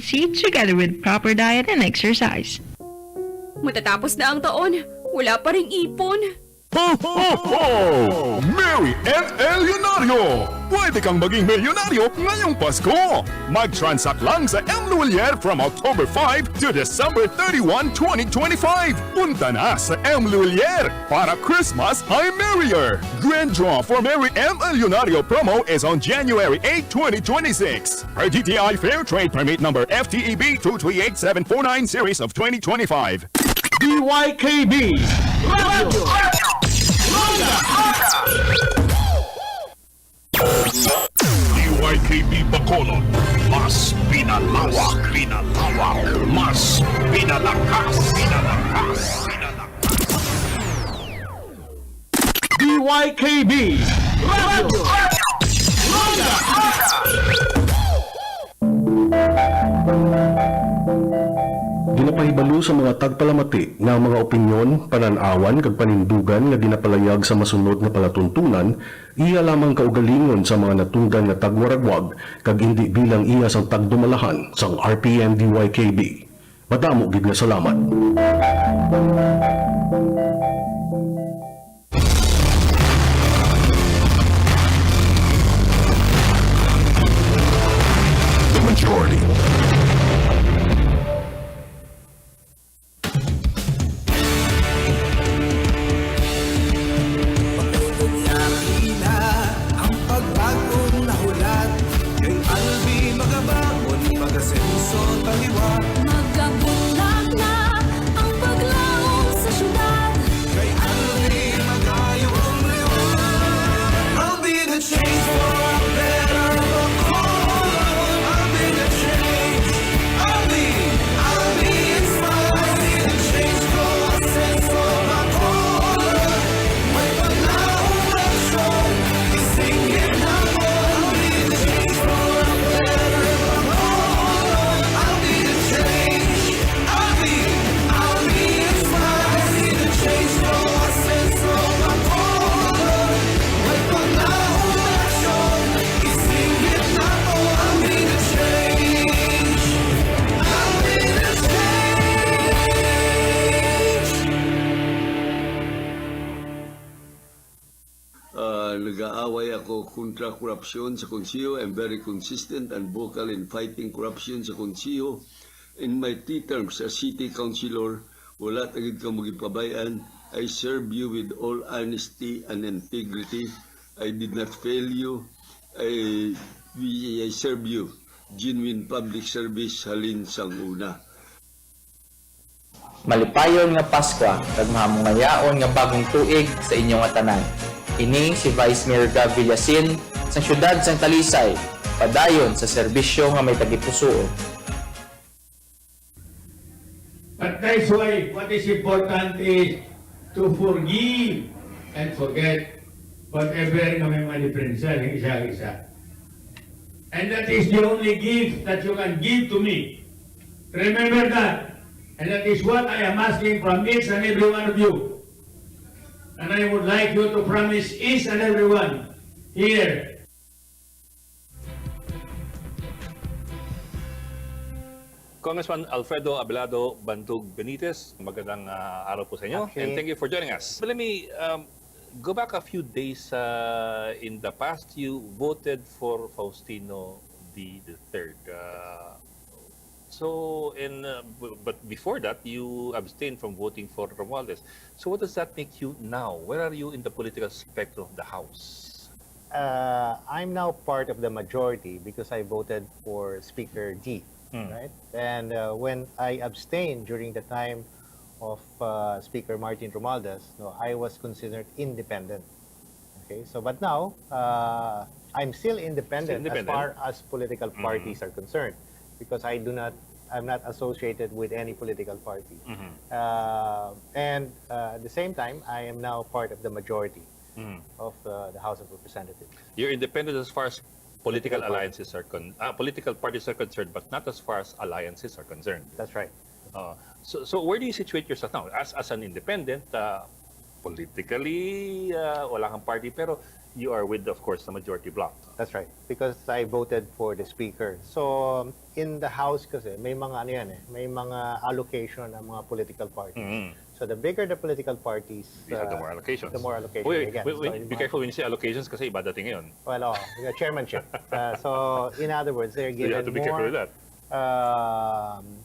healthy together with proper diet and exercise. Matatapos na ang taon, wala pa ring ipon. Ho, ho, ho! Merry and Elyonario! Pwede kang maging milyonaryo ngayong Pasko! Mag-transact lang sa M. Luwalier from October 5 to December 31, 2025! Punta na sa M. Luwalier para Christmas ay merrier! Grand draw for Merry M. Elyonario promo is on January 8, 2026. Per DTI Fair Trade Permit number FTEB 238749 series of 2025. DYKB Radio DYKB Bacolod, mas pinalawak, mas pinalakas, DYKB Radio Ginapahibalo sa mga tagpalamati nga mga opinyon, pananawan kag panindugan nga ginapalayag sa masunod nga palatuntunan, iya lamang kaugalingon sa mga natunggan nga tagwaragwag kag hindi bilang iya sang tagdumalahan sang RPN DYKB. Madamo gid nga salamat. The majority. Magkabulak na ang paglaong sa syudad. Kay Alvin magayo ang liwan. I'll be the change for a better Bacolod. I'll be the change. I'll be inspired. I'll be the change for a sense of Bacolod. May panahong aksyon, isingit na mo. I'll be the change for a better Bacolod. I'll be the change. I'll be inspired. I'll be the change for a sense of Bacolod. May panahong aksyon, isingit na mo. I'll be the change. I'll be the change. Nag-aaway ako kontra korupsyon sa konsiyo. I'm very consistent and vocal in fighting corruption sa konsiyo. In my 3 terms as city councilor, wala tagid ka magipabayan. I serve you with all honesty and integrity. I did not fail you. I serve you. Genuine public service halin sang una. Malipayon nga Pasko kag mahamungayaon nga bagong tuig sa inyong tanan. Ini si Vice Mayor Gab Villasin sa siyudad sang Talisay, padayon sa serbisyo nga may tagipusoon. But that's why what is important is to forgive and forget whatever nga may mga diferensya ng isa-isa. And that is the only gift that you can give to me. Remember that. And that is what I am asking from each and every one of you. And I would like you to promise each and every one here. Congressman Alfredo Abelardo Bantug Benitez, magandang araw po sa inyo. Okay. And thank you for joining us. But let me go back a few days in the past. You voted for Faustino the third. But before that, you abstained from voting for Romualdez. So what does that make you now? Where are you in the political spectrum of the House? I'm now part of the majority because I voted for Speaker G, right? And when I abstained during the time of Speaker Martin Romualdez, no, I was considered independent. Okay, so but now I'm still independent, as far as political parties are concerned, because I'm not associated with any political party. And at the same time, I am now part of the majority of the House of Representatives. You're independent as far as political alliances are political parties are concerned, but not as far as alliances are concerned. That's right. So where do you situate yourself now? As an independent, politically, wala kang party, pero you are with, of course, the majority bloc. That's right. Because I voted for the speaker. So, in the House kasi, may mga ano yan eh, may mga allocation ng mga political parties. Mhm. So, the bigger the political parties, These are the more allocations. the more allocation Wait, they get. wait, So, be yung mga- careful when you say allocations kasi iba dating ngayon. Well, the chairmanship. So, in other words, they're So you given have to be careful with more that.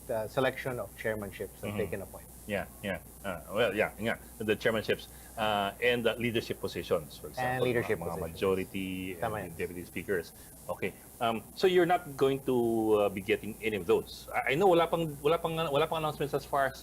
the selection of chairmanships that they can appoint. Yeah, yeah. Well, yeah. The chairmanships and the leadership positions, for example. leadership mga positions. majority Tama and yan. deputy speakers. Okay. So you're not going to be getting any of those. I know wala pang announcements as far as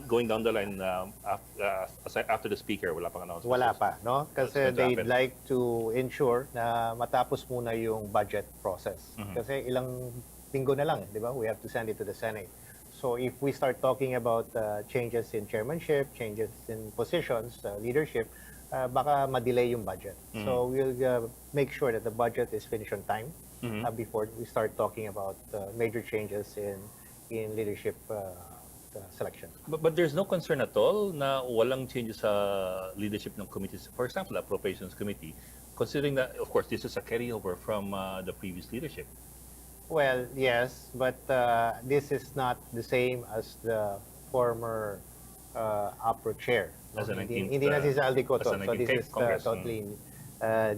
going down the line after the speaker. Wala pang announcements. Wala pa, no? What's Kasi going to they'd happen? like to ensure na matapos muna yung budget process. Kasi ilang linggo na lang, di ba? We have to send it to the Senate. So if we start talking about changes in chairmanship, changes in positions, leadership, baka ma-delay yung budget. So we'll make sure that the budget is finished on time before we start talking about major changes in leadership selection. But there's no concern at all na walang changes sa leadership ng committees. For example, the Appropriations Committee, considering that, of course, this is a carryover from the previous leadership. Well, yes, but this is not the same as the former APRO chair. As an Hindi na si Zaldico as to. an So this 19th is Congress. totally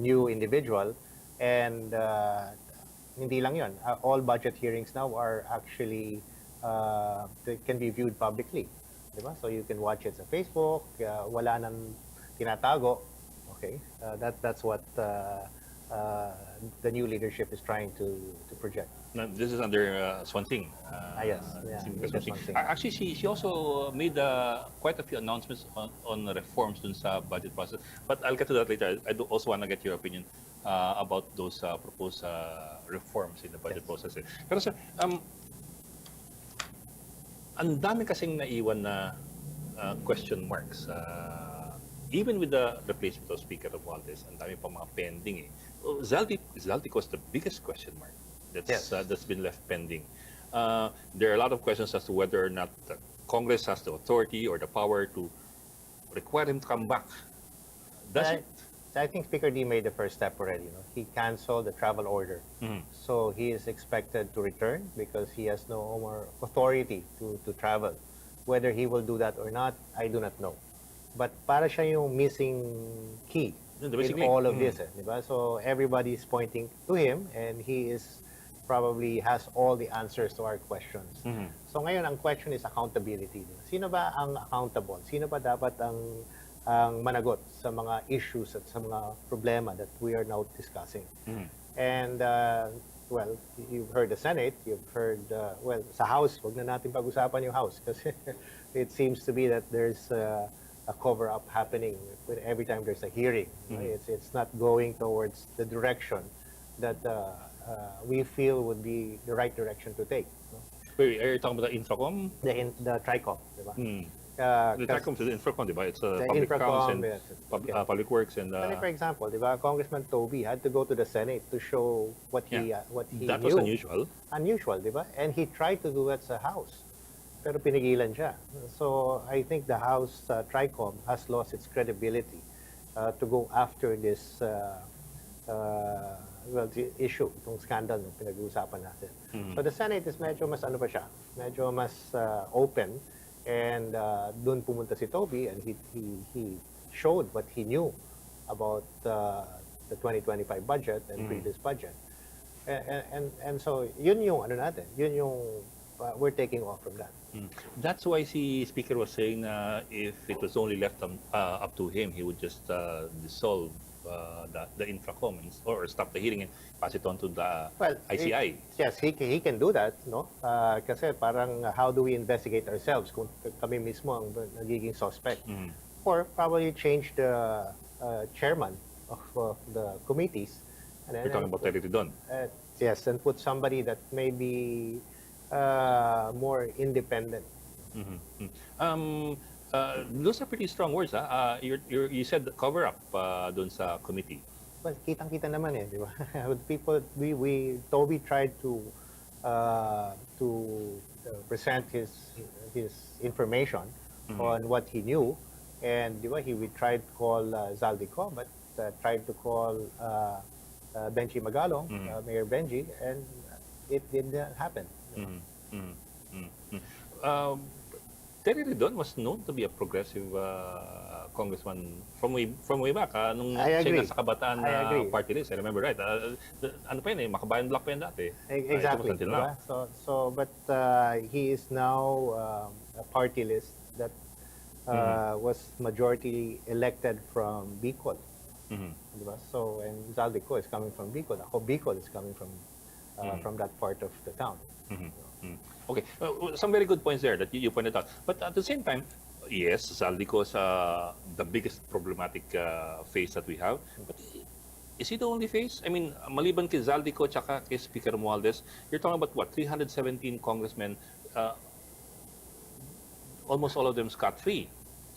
new individual. And hindi lang yun. All budget hearings now are actually, they can be viewed publicly. Diba? So you can watch it sa Facebook. Wala nang tinatago. Okay? That's what the new leadership is trying to project. Now, this is under Swan Singh. Yes. Yeah, Senator Mr. Swan Singh. Swan Singh. Actually, she also made quite a few announcements on reforms dun sa budget process. But I'll get to that later. I do also want to get your opinion about those proposed reforms in the budget process. Pero sir, ang dami kasing naiwan na question marks. Even with the replacement of Speaker of Valdez, ang dami pa mga pending eh. Zaldico is the biggest question mark that's been left pending. There are a lot of questions as to whether or not the Congress has the authority or the power to require him to come back. I think Speaker D made the first step already. No? He canceled the travel order. So he is expected to return because he has no more authority to travel. Whether he will do that or not, I do not know. But para siya yung missing key in all of this. Di ba? So everybody is pointing to him and he is probably has all the answers to our questions. So ngayon, ang question is accountability. Sino ba ang accountable? Sino ba dapat ang managot sa mga issues at sa mga problema that we are now discussing? And, well, you've heard the Senate, you've heard, well, sa House, wag na natin pag-usapan yung House kasi it seems to be that there's a cover-up happening with every time there's a hearing. It's not going towards the direction that we feel would be the right direction to take. No? Wait, are you talking about the Infracom? The TRICOM, di ba? The TRICOM is the Infracom, di ba? It's The public Infracom, accounts and yes. public works and... But for example, di ba, Congressman Toby had to go to the Senate to show what he that knew. was unusual. Unusual, di ba? And he tried to do that sa House. Pero pinigilan siya. So I think the House TRICOM has lost its credibility to go after this the issue, itong scandal na pinag-uusapan natin. So the Senate is medyo mas ano pa siya, medyo mas open and doon pumunta si Toby and he showed what he knew about the 2025 budget and previous budget. And so yun yung ano natin, yun yung we're taking off from that. That's why si Speaker was saying na if it was only left up to him, he would just dissolve the Infracom or stop the hearing and pass it on to the ICI. Yes, he can do that, no? Kasi parang how do we investigate ourselves kung kami mismo ang nagiging suspect? Or probably change the chairman of the committees. And You're talking about Terry Ridon. Yes, and put somebody that may be more independent. Those are pretty strong words. You said cover up doon sa committee. Well, kitang-kita naman eh, di ba? People, Toby tried to present his information on what he knew, and di ba, we tried to call Zaldico, but tried to call Benji Magalong, Mayor Benji, and it did not happen. Terry Don was known to be a progressive congressman from way back. Nung I agree. siya nasa kabataan I agree. party list, I remember right. Ano pa yun Makabayan Block pa yun dati. Exactly. Until now. But he is now a party list that was majority elected from Bicol. Diba? So, and Zaldico is coming from Bicol. Ako, Bicol is coming from that part of the town. Okay, some very good points there that you pointed out. But at the same time, yes, Zaldico is the biggest problematic phase that we have. But is he the only phase? I mean, maliban kay Zaldico tsaka kay Speaker Romualdez, you're talking about what, 317 congressmen, almost all of them scot-free.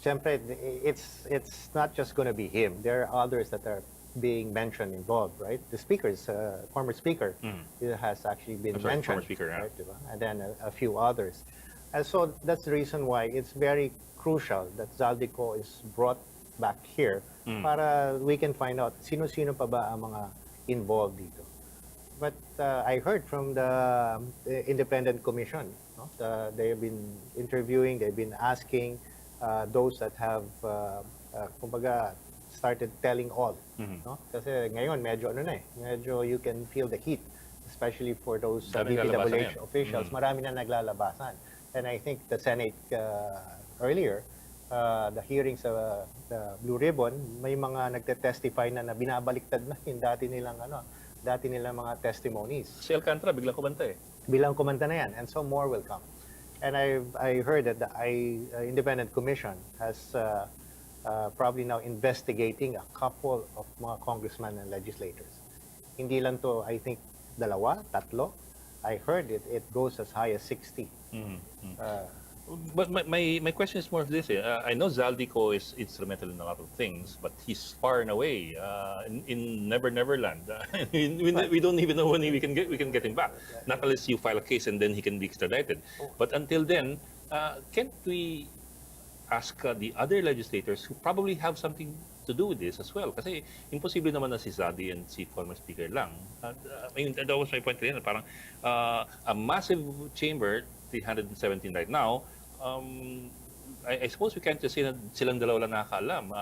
Siyempre, it's not just going to be him. There are others that are being mentioned involved, right? The speakers, former speaker, has actually been mentioned. Former speaker, right, diba? And then a few others. And so that's the reason why it's very crucial that Zaldico is brought back here para we can find out sino-sino pa ba ang mga involved dito. But I heard from the independent commission, no? They've been interviewing, they've been asking those that have, kumbaga, started telling all. No? Kasi ngayon, medyo you can feel the heat, especially for those DPWH officials. Marami na naglalabasan. And I think the Senate earlier, the hearings sa the Blue Ribbon, may mga nagte-testify na binabaliktad na yung dati nilang mga testimonies. Si Alcantara, biglang kumanta Bilang kumanta na yan, and so more will come. And I heard that the independent commission has probably now investigating a couple of mga congressmen and legislators. Hindi lang to, I think, dalawa, tatlo. I heard it goes as high as 60. But my question is more of this. I know Zaldico is instrumental in a lot of things, but he's far and away in Never Neverland. We don't even know when we can get him back. Not unless you file a case and then he can be extradited. But until then, can't we ask the other legislators who probably have something to do with this as well? Kasi imposible naman na si Zadi and si former speaker lang. I mean, that was my point kanina. Parang a massive chamber, 317 right now. I suppose we can't just say na silang dalawa lang nakakaalam.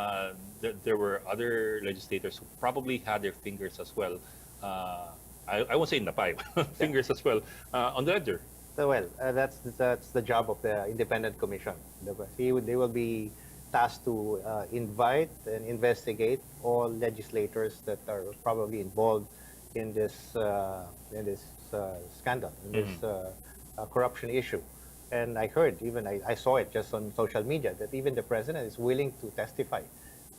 There were other legislators who probably had their fingers as well. I won't say in the pie, fingers as well on the ledger. So, well, that's the job of the independent commission. They will be tasked to invite and investigate all legislators that are probably involved in this scandal, in this corruption issue. And I heard, even I saw it just on social media, that even the president is willing to testify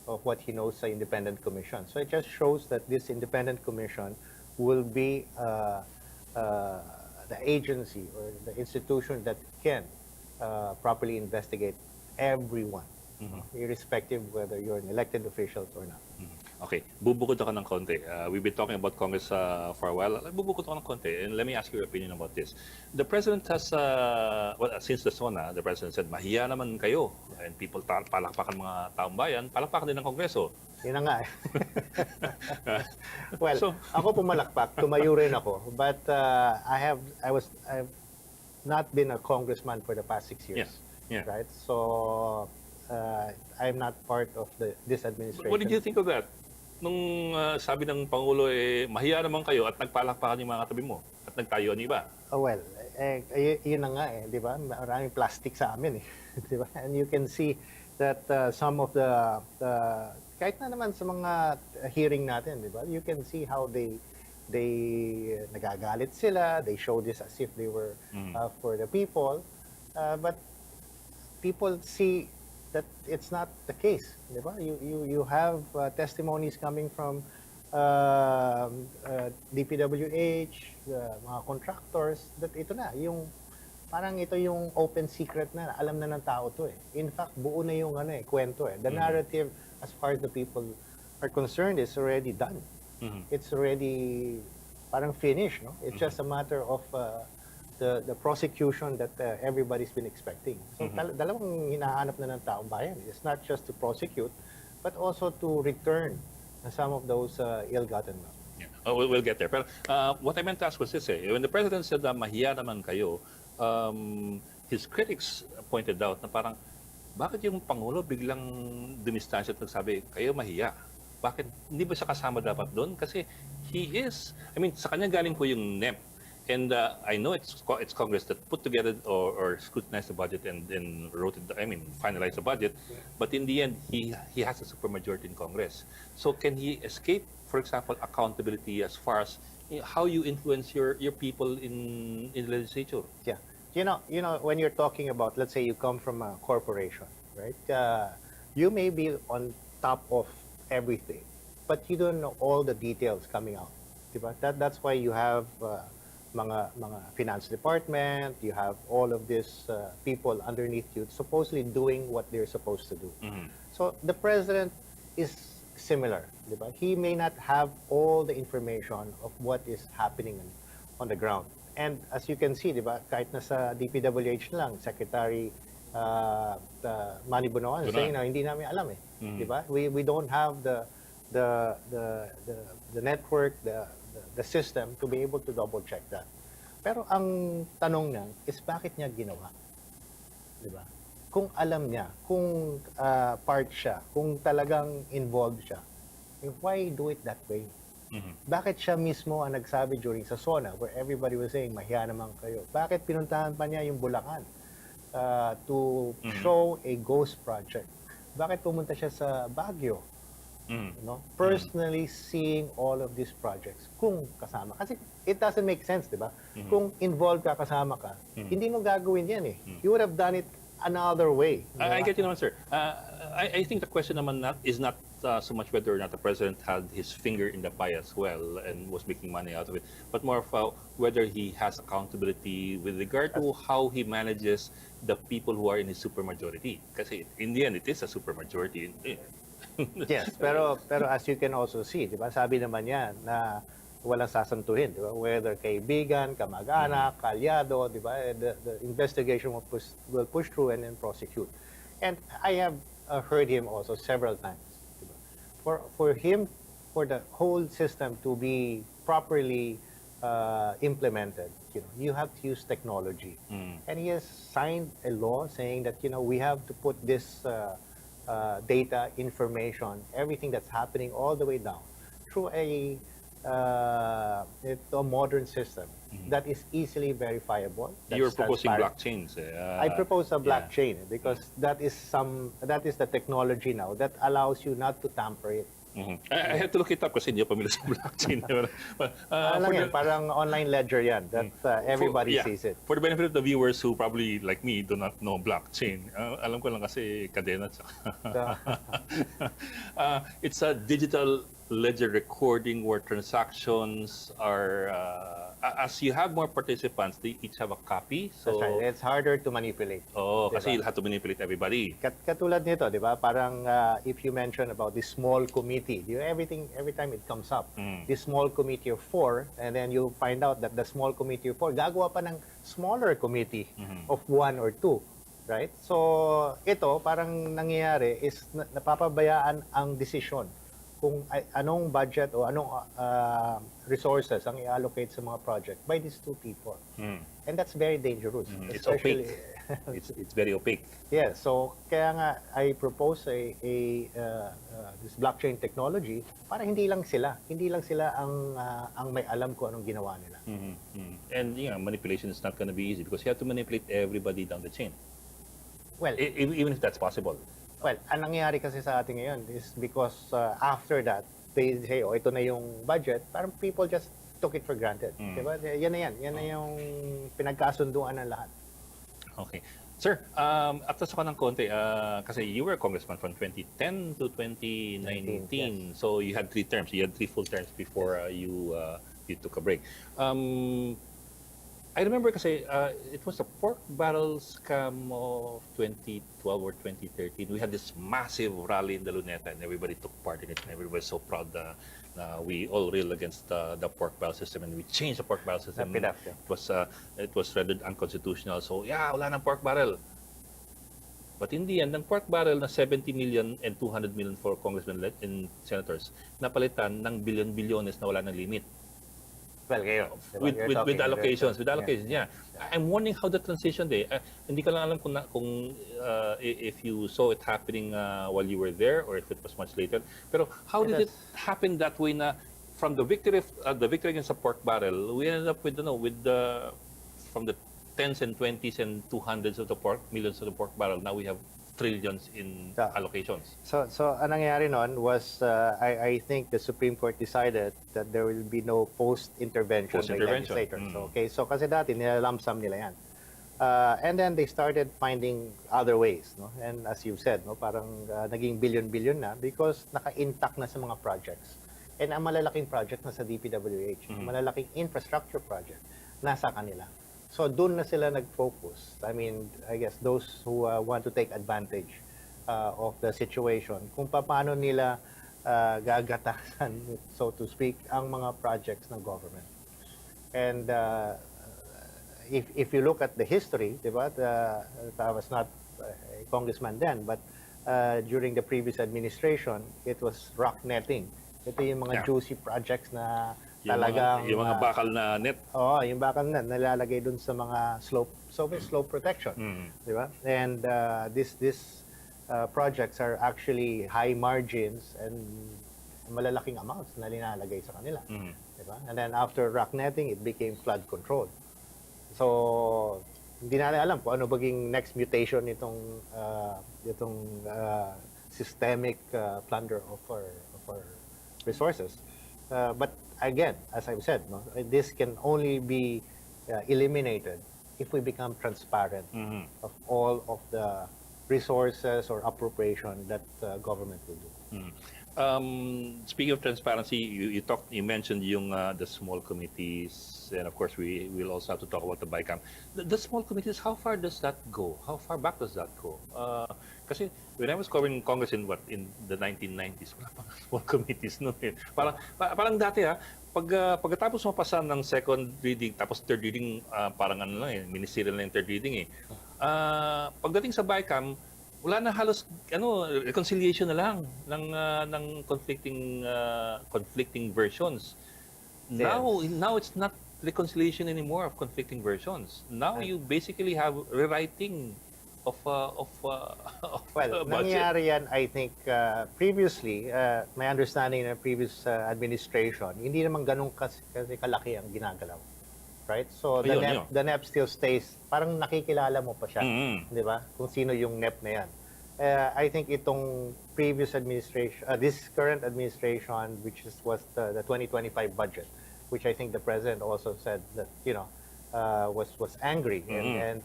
of what he knows sa independent commission. So it just shows that this independent commission will be the agency or the institution that can properly investigate everyone, irrespective whether you're an elected official or not. Okay, bubukod ako ng konti. We've been talking about Congress for a while. Bubukod ako ng konti, and let me ask your opinion about this. The President has, since the SONA, the President said, mahiya naman kayo. And people palakpakan mga taong bayan, palakpakan din ng Kongreso. Yun na nga eh. Well, ako pumalakpak, tumayo rin ako. But I've not been a congressman for the past 6 years. Yeah. Right? So, I'm not part of this administration. What did you think of that? Nung sabi ng Pangulo, mahiya naman kayo at nagpalakpakan yung mga katabi mo at nagtayo ang iba. Well, yun na nga eh, di ba? Maraming plastic sa amin eh. Di ba? And you can see that some of the kahit na naman sa mga hearing natin, di ba? You can see how they nagagalit sila, they show this as if they were for the people. But people see that it's not the case, di ba? You have testimonies coming from DPWH, mga contractors, that ito na, parang ito yung open secret na alam na ng tao to eh. In fact, buo na yung kwento eh. The narrative, as far as the people are concerned, is already done. It's already parang finished, no? It's just a matter of the prosecution that everybody's been expecting. So dalawang hinahanap na ng taong bayan. It's not just to prosecute, but also to return some of those ill-gotten wealth. Yeah. Oh, we'll get there. Pero what I meant to ask was this, when the president said na mahiya naman kayo, his critics pointed out na parang, bakit yung Pangulo biglang dumistansya at nagsabi, kayo mahiya? Bakit? Hindi ba siya kasama dapat doon? Kasi he is, sa kanya galing po yung NEP. And I know it's Congress that put together or scrutinized the budget and wrote it, finalized the budget. But in the end, he has a supermajority in Congress. So can he escape, for example, accountability as far as how you influence your people in the legislature? Yeah. You know, when you're talking about, let's say you come from a corporation, right? You may be on top of everything, but you don't know all the details coming out. Diba? That's why you have mga finance department, you have all of these people underneath you supposedly doing what they're supposed to do. So the president is similar. Diba? He may not have all the information of what is happening on the ground. And as you can see, diba, kahit nasa DPWH lang, Secretary Manny Bonoan saying na hindi namin alam eh. Diba? We don't have the network, the system to be able to double check that. Pero ang tanong niya is bakit niya ginawa? Diba? Kung alam niya, kung part siya, kung talagang involved siya, why do it that way? Bakit siya mismo ang nagsabi during sa SONA where everybody was saying, mahiya naman kayo? Bakit pinuntahan pa niya yung Bulacan to show a ghost project? Bakit pumunta siya sa Baguio? Personally seeing all of these projects kung kasama. Kasi it doesn't make sense, di ba? Kung involved ka, kasama ka, hindi mo gagawin yan eh. You would have done it another way. I get you naman, sir. I think the question naman is not so much whether or not the president had his finger in the pie as well and was making money out of it, but more of whether he has accountability with regard to how he manages the people who are in his supermajority. Kasi in the end, it is a supermajority. Yes, pero as you can also see, di ba, sabi naman niya na walang sasantuhin, di ba? Whether kaibigan, kamag-anak, kalyado, di ba? The investigation will push through and then prosecute. And I have heard him also several times. Di ba? For the whole system to be properly implemented, you have to use technology. And he has signed a law saying that we have to put this data, information, everything that's happening all the way down through a modern system that is easily verifiable. You're proposing blockchains. I propose a blockchain because that is the technology now that allows you not to tamper it. I had to look it up kasi hindi ako pamilya sa blockchain. Parang online ledger yan that everybody sees it. For the benefit of the viewers who probably, like me, do not know blockchain, alam ko lang kasi kadena. It's a digital ledger recording where transactions are, as you have more participants, they each have a copy. So, that's right. It's harder to manipulate. Oh, kasi you'll have to manipulate everybody. Katulad nito, di ba? Parang if you mention about this small committee, every time it comes up, this small committee of 4, and then you find out that the small committee of 4 gagawa pa ng smaller committee of 1 or 2. Right? So, ito, parang nangyayari is napapabayaan ang desisyon kung anong budget o anong resources ang i-allocate sa mga project by these 2 people. And that's very dangerous. It's opaque. It's very opaque. Yeah, so kaya nga I propose this blockchain technology para hindi lang sila ang may alam kung anong ginawa nila. And manipulation is not going to be easy because you have to manipulate everybody down the chain. Well, even if that's possible. Well, ang nangyayari kasi sa atin ngayon is because after that, they say, ito na yung budget, parang people just took it for granted. Diba? Yan na yan. Yan na yung pinagkasunduan ng lahat. Okay. Sir, atas ako ng konti, kasi you were a congressman from 2010 to 2019. Yes. So you had 3 terms. You had 3 full terms before you took a break. I remember kasi it was a pork barrel scam of 2012 or 2013. We had this massive rally in the Luneta and everybody took part in it and everybody was so proud that we all railed against the pork barrel system and we changed the pork barrel system. It was rendered unconstitutional. So wala nang pork barrel. But in the end, ang pork barrel na 70 million and 200 million for congressmen and senators, napalitan ng bilyon-bilyones na wala ng limit. Well, ngayon, diba? With, You're with, with talking allocations, with yeah. allocations, yeah. I'm wondering how the transition day, hindi ko lang alam kung if you saw it happening while you were there or if it was much later. Pero how did it happen that way na from the victory against the pork barrel, we ended up with, from the tens and 20s and 200s of the pork, millions of the pork barrel, now we have trillions in allocations. So ang nangyari noon was, I think the Supreme Court decided that there will be no post-intervention by legislators. Okay, so kasi dati nilalamp sum nila yan. And then they started finding other ways, no? And as you said, no, parang naging billion-billion na because naka-intact na sa mga projects. And ang malalaking project na sa DPWH, malalaking infrastructure project, nasa kanila. So doon na sila nag-focus. I mean, I guess those who want to take advantage of the situation, kung paano nila gagatasan, so to speak, ang mga projects ng government. And if you look at the history, diba, I was not a congressman then, but during the previous administration, it was rock netting. Ito yung mga juicy projects na talagang yung mga bakal na net. Oo, yung bakal na nalalagay dun sa mga slope protection, di ba? And these projects are actually high margins and malalaking amounts na linalagay sa kanila, di ba? And then after rock netting, it became flood control. So hindi natin alam kung ano baging next mutation itong systemic plunder of our resources. But again, as I've said, no, this can only be eliminated if we become transparent of all of the resources or appropriation that government will do. Speaking of transparency, you mentioned yung the small committees, and of course we will also have to talk about the BICAM. The small committees, how far does that go? How far back does that go? Kasi when I was covering Congress in the 1990s, wala pang small committees noon eh. Parang dati pagkatapos mapasa ng second reading, tapos third reading, parang ano lang eh, ministerial na yung third reading eh. Pagdating sa BICAM, wala na halos reconciliation na lang ng conflicting versions. Now it's not reconciliation anymore of conflicting versions. Now you basically have rewriting of well, budget. nangyari yan, I think, previously, my understanding ng previous administration, hindi naman ganun kasi kalaki ang ginagalaw. Right? So the NEP still stays, parang nakikilala mo pa siya, di ba? Kung sino yung NEP na yan. I think itong previous administration, this current administration, which was the 2025 budget, which I think the president also said that, was angry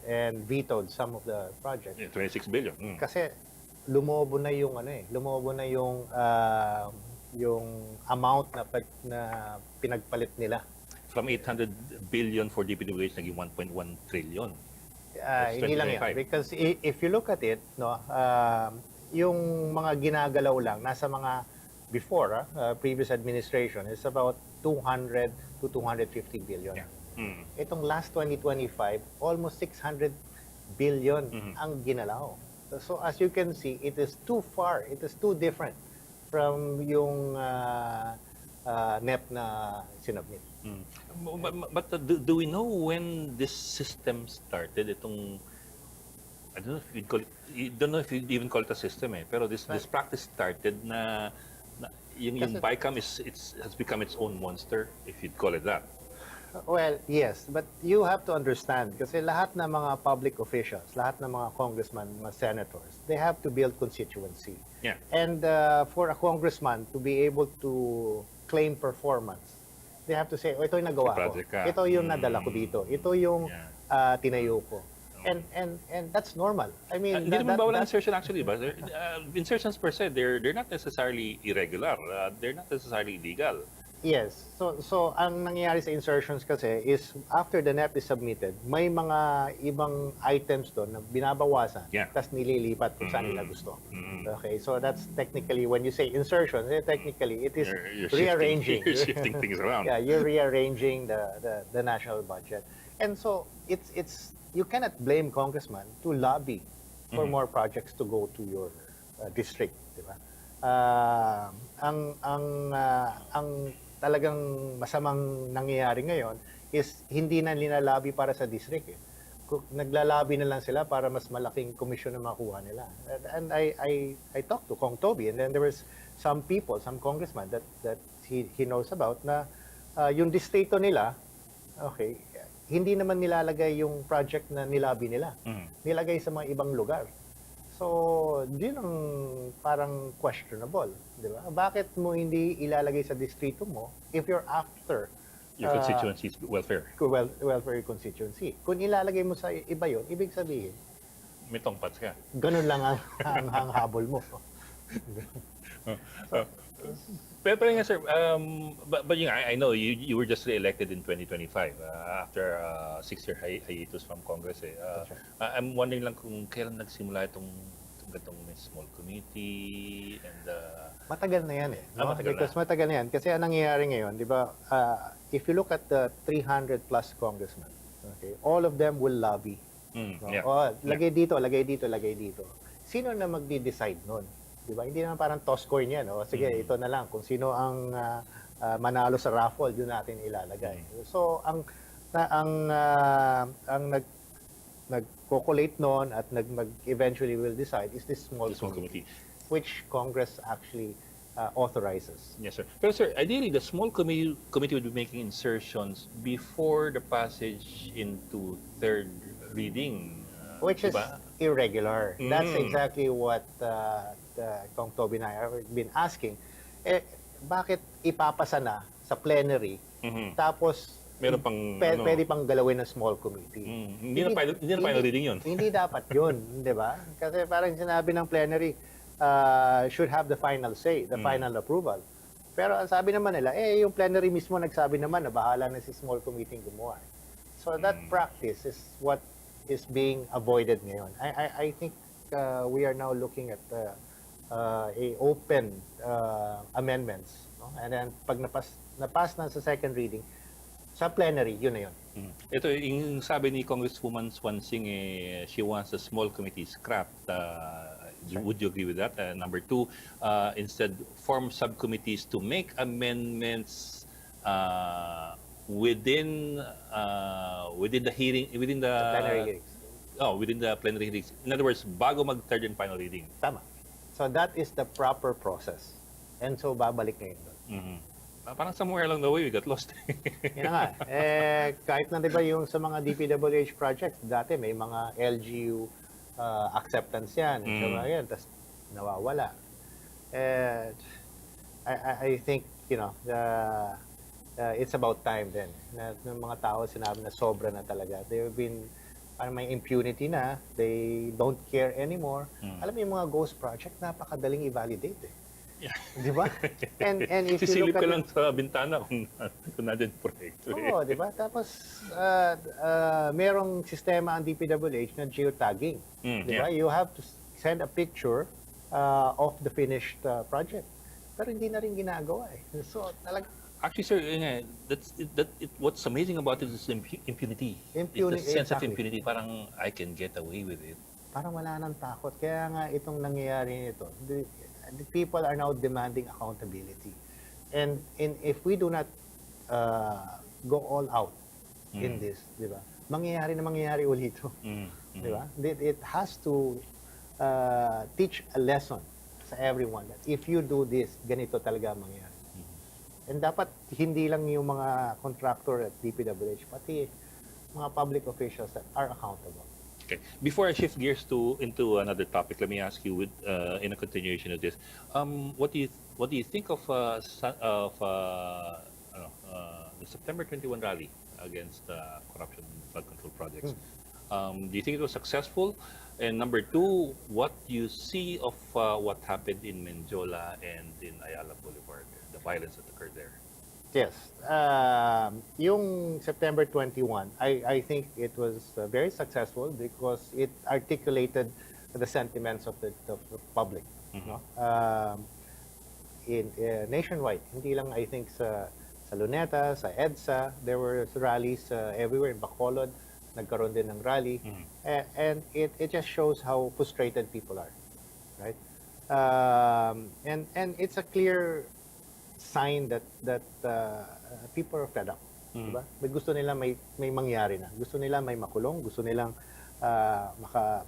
and vetoed some of the projects. Yeah, 26 billion. Kasi lumobo na yung yung amount na pinagpalit nila. From 800 billion for DPWH, naging 1.1 trillion. Hindi lang yan. Because if you look at it, yung mga ginagalaw lang, nasa mga before, previous administration, is about 200 to 250 billion. Yeah. Itong last 2025, almost 600 billion ang ginalaw. So as you can see, it is too far, it is too different from yung NEP na sinubmit. But do we know when this system started? Itong, I don't know if you'd call it, don't know if you'd even call it a system pero this practice started na yung BICAM has become its own monster, if you'd call it that. Well, yes, but you have to understand kasi lahat ng mga public officials, lahat ng mga congressmen, mga senators, they have to build constituency. Yeah. And for a congressman to be able to claim performance, they have to say, ito yung nagawa ko. Ito yung nadala ko dito. Ito yung tinayo ko. And that's normal. I mean, hindi naman bawal ang insertion actually, but insertions per se, they're not necessarily irregular. They're not necessarily illegal. Yes. So ang nangyayari sa insertions kasi is after the NEP is submitted, may mga ibang items doon na binabawasan, tapos nililipat kung saan nila gusto. Okay, so that's technically, when you say insertion, technically it is you're rearranging. You're shifting things around. Yeah, you're rearranging the national budget. And so it's you cannot blame congressmen to lobby for more projects to go to your district, di ba? Ang talagang masamang nangyayari ngayon is hindi na linalabi para sa district. Naglalabi na lang sila para mas malaking komisyon na makuha nila. And I talked to Kong Toby, and then there was some people, some congressman that he knows about na yung distrito nila, okay, hindi naman nilalagay yung project na nilabi nila. Nilagay sa mga ibang lugar. So, yun ang parang questionable, di ba? Bakit mo hindi ilalagay sa distrito mo if you're after Your constituency's welfare. welfare constituency? Kung ilalagay mo sa iba yun, ibig sabihin, May tongpats ka. ganun lang ang habol mo. Pero nga sir, but you know, I know you were just re-elected in 2025 after 6-year hiatus from Congress. I'm wondering lang kung kailan nagsimula itong may small committee and Matagal na yan eh. No? matagal Because matagal na yan. Kasi ang nangyayari ngayon, di ba, if you look at the 300 plus congressmen, okay, all of them will lobby. No? yeah. Lagay dito, lagay dito, lagay dito. Sino na magdi-decide nun? Di ba? Hindi naman parang toss coin yan. O, sige, ito na lang. Kung sino ang manalo sa raffle, yun natin ilalagay. So, ang nag-collate noon at eventually will decide is this small committee, which Congress actually authorizes. Yes, sir. Pero sir, ideally, the small committee would be making insertions before the passage into third reading. Which is diba? irregular. That's exactly what Kong Toby and I have been asking. Bakit ipapasa na sa plenary, tapos Meron pang pwede pang galawin ng small committee? Hindi na final reading yun. Hindi dapat yun, di ba? Kasi parang sinabi ng plenary, should have the final say, the final approval. Pero ang sabi naman nila, yung plenary mismo nagsabi naman na bahala na si small committee gumawa. So that practice is what is being avoided ngayon. I think we are now looking at a open amendments. No? And then pag napas na sa second reading, sa plenary, yun na yun. Ito, yung sabi ni Congresswoman Swansing, she wants a small committee scrapped. Would you agree with that? Number two, instead form subcommittees to make amendments within the hearing, within the Plenary hearings. Within the plenary hearings. In other words, bago mag-third and final reading. Tama. So that is the proper process. And so babalik ngayon doon. Parang somewhere along the way, we got lost. Yan na nga. Kahit na diba yung sa mga DPWH projects, dati may mga LGU acceptance yan. So, yan, tas nawawala. I think, you know, it's about time then. Ng mga tao sinabi na sobra na talaga. They've been, parang may impunity na. They don't care anymore. Alam mo yung mga ghost project, napakadaling i-validate eh. Yeah. Di ba? And if you Sisilip look ka at lang sa bintana kung nandiyan proyekto. Oo, di ba? Tapos, merong sistema ang DPWH na geotagging. Di ba? You have to send a picture of the finished project. Pero hindi na rin ginagawa eh. So, talaga. Actually, sir, what's amazing about it is impunity. It's the sense of impunity. Parang I can get away with it. Parang wala nang takot. Kaya nga itong nangyayari nito, the people are now demanding accountability. And if we do not go all out in this, di ba? Mangyayari ulit ito. Di ba? It has to teach a lesson sa everyone that if you do this, ganito talaga mangyayari. And dapat hindi lang yung mga contractor at DPWH, pati mga public officials that are accountable. Okay. Before I shift gears into another topic, let me ask you, in a continuation of this, what do you think of the September 21 rally against corruption flood control projects? Do you think it was successful? And number two, what do you see of what happened in Menjola and in Ayala Boulevard, the violence that occurred there? Yes. Yung September 21, I think it was very successful because it articulated the sentiments of the public. No? Nationwide, hindi lang I think sa Luneta, sa EDSA, there were rallies everywhere in Bacolod. nagkaroon din ng rally. And it just shows how frustrated people are, right? And it's a clear sign that people are fed up. Diba? May gusto nila may mangyari na. Gusto nila may makulong, gusto nilang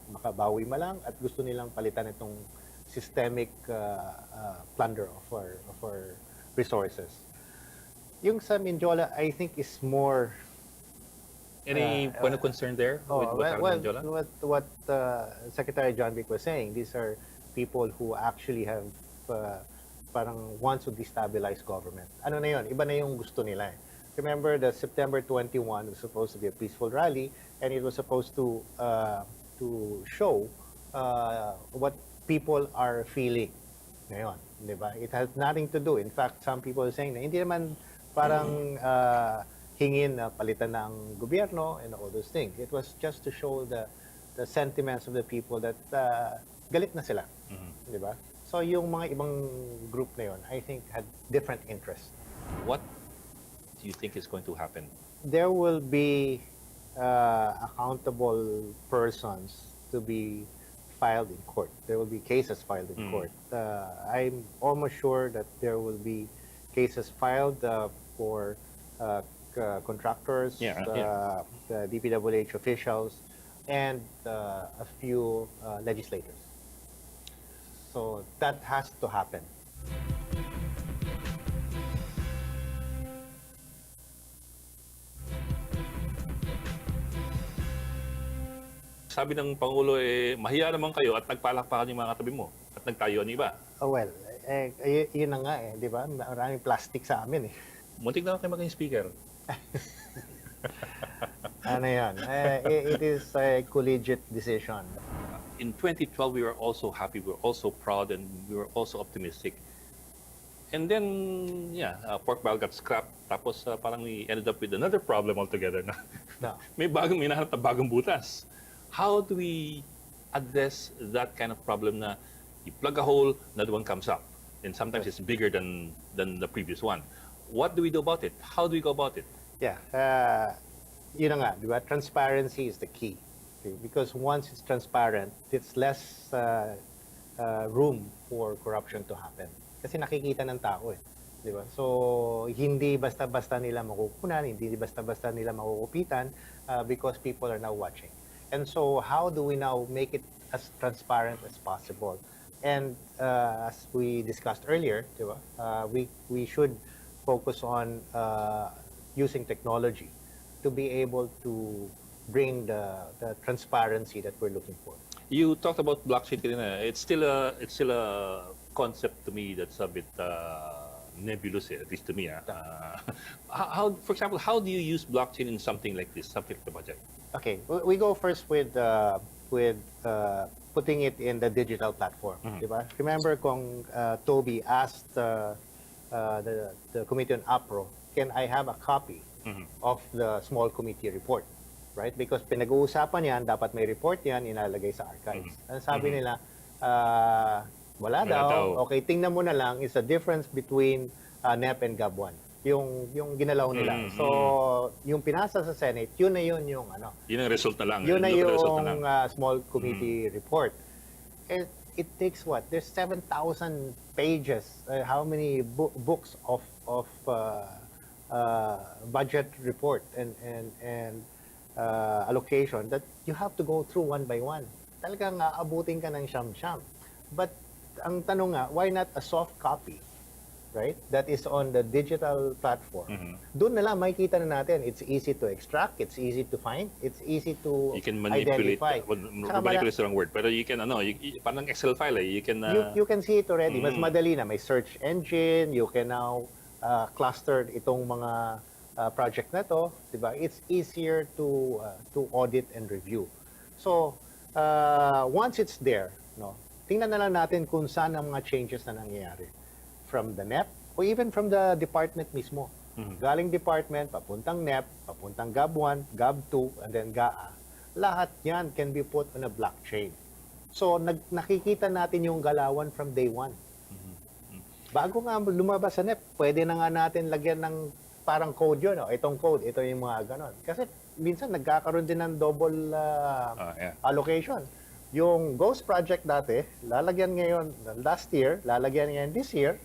makabawi malang, at gusto nilang palitan itong systemic plunder of our resources. Yung sa Mindiola, I think is more... Any point of concern there with what happened in Mindiola? What Secretary John Vic was saying, these are people who actually have parang wants to destabilize government. Ano na yun? Iba na yung gusto nila eh. Remember that September 21 was supposed to be a peaceful rally, and it was supposed to show what people are feeling. Ngayon, di ba? It has nothing to do. In fact, some people are saying na hindi naman parang hingin na palitan ng gobyerno and all those things. It was just to show the sentiments of the people that galit na sila. Di ba? So yung mga ibang group na yun, I think had different interests. What do you think is going to happen? There will be accountable persons to be filed in court. There will be cases filed in court. I'm almost sure that there will be cases filed for contractors, the DPWH officials, and a few legislators. So that has to happen. Sabi ng Pangulo, mahiya naman kayo at nagpalakpakan yung mga katabi mo at nagtayo ang iba. Well, yun na nga di ba? Maraming plastic sa amin eh. Muntik na kayo maging speaker. Ano yan? It is a collegiate decision. In 2012, we were also happy, we were also proud, and we were also optimistic. And then, pork barrel got scrapped. Tapos parang we ended up with another problem altogether na No. may nahanap na bagong butas. How do we address that kind of problem na you plug a hole, another one comes up, and sometimes it's bigger than the previous one? What do we do about it? How do we go about it? Yeah, yun na nga, di ba? Transparency is the key. Okay? Because once it's transparent, it's less room for corruption to happen. Kasi nakikita ng tao eh. Di ba? So, hindi basta-basta nila makukunan, hindi basta-basta nila makukupitan because people are now watching. And so, how do we now make it as transparent as possible? And as we discussed earlier, di ba? We should focus on using technology to be able to bring the transparency that we're looking for. You talked about blockchain kanina. It's still a concept to me that's a bit nebulous, at least to me. How, for example, how do you use blockchain in something like this, something like the budget? Okay, we go first with putting it in the digital platform. Diba? Remember kung Toby asked the committee on APRO, can I have a copy of the small committee report? Right? Because pinag-uusapan yan, dapat may report yan, inalagay sa archives. Ang sabi nila, wala daw. Okay, tingnan mo na lang, is a difference between NEP and GAB1. Yung ginalaw nila. So, yung pinasa sa Senate, yun na yun yung ano. Yun ang result na lang. Yun na yung small committee report. It takes what? There's 7,000 pages. How many books of budget report and allocation that you have to go through one by one. Talagang aabutin ka ng siyam-siyam. But ang tanong nga, why not a soft copy? Right? That is on the digital platform. Doon na lang makikita na natin. It's easy to extract, it's easy to find, it's easy to you can manipulate, identify. Manipulate is the wrong word, pero you can, parang Excel file, you can... you can see it already. Mas madali na. May search engine, you can now cluster itong mga project na to. Diba? It's easier to audit and review. So, once it's there, tingnan na lang natin kung saan ang mga changes na nangyayari. From the NEP or even from the department mismo. Galing department, papuntang NEP, papuntang GAB1, GAB2, and then GAA. Lahat yan can be put on a blockchain. So, nakikita natin yung galawan from day one. Bago nga lumabas sa NEP, pwede na nga natin lagyan ng parang code yun. Itong code, ito yung mga ganon. Kasi minsan nagkakaroon din ng double Yeah. allocation. Yung ghost project dati, lalagyan ngayon, last year, lalagyan ngayon this year,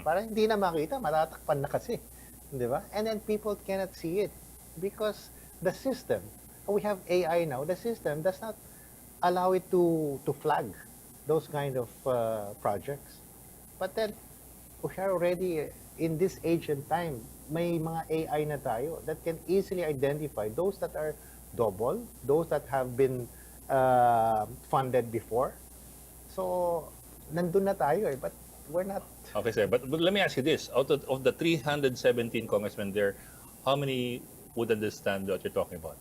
para hindi na makita, matatakpan na kasi. Di ba? And then people cannot see it because the system, we have AI now, the system does not allow it to flag those kind of projects. But then, we are already in this age and time, may mga AI na tayo that can easily identify those that are double, those that have been funded before. So, nandun na tayo but we're not. Okay, sir. But let me ask you this. Out of the 317 congressmen there, how many would understand what you're talking about?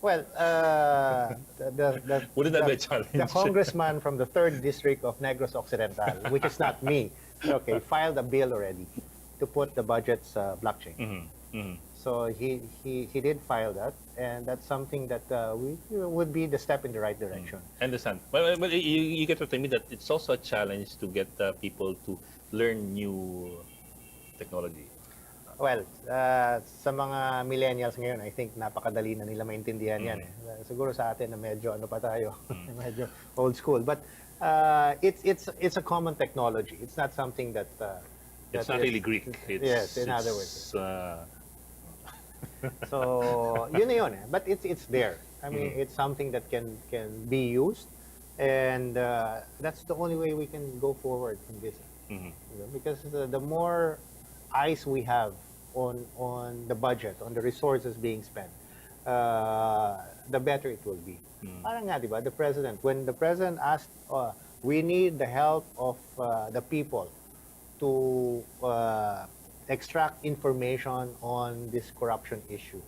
Well, Wouldn't that be a challenge? The congressman from the 3rd District of Negros Occidental, which is not me, okay, filed a bill already to put the budget's blockchain. So he did file that, and that's something that would be the step in the right direction. Understand. But you get what I mean, that it's also a challenge to get people to learn new technology. Well, sa mga millennials ngayon, I think napakadali na nila maintindihan yan. Siguro sa atin na medyo ano pa tayo, medyo old school. But it's a common technology. It's not something that It's not really Greek. Yes, in other words. So, yun na yun. But it's there. I mean, it's something that can be used, and that's the only way we can go forward from this. You know, because the more eyes we have on the budget, on the resources being spent, the better it will be. Parang nga, di ba, when the president asked, we need the help of the people to extract information on this corruption issue.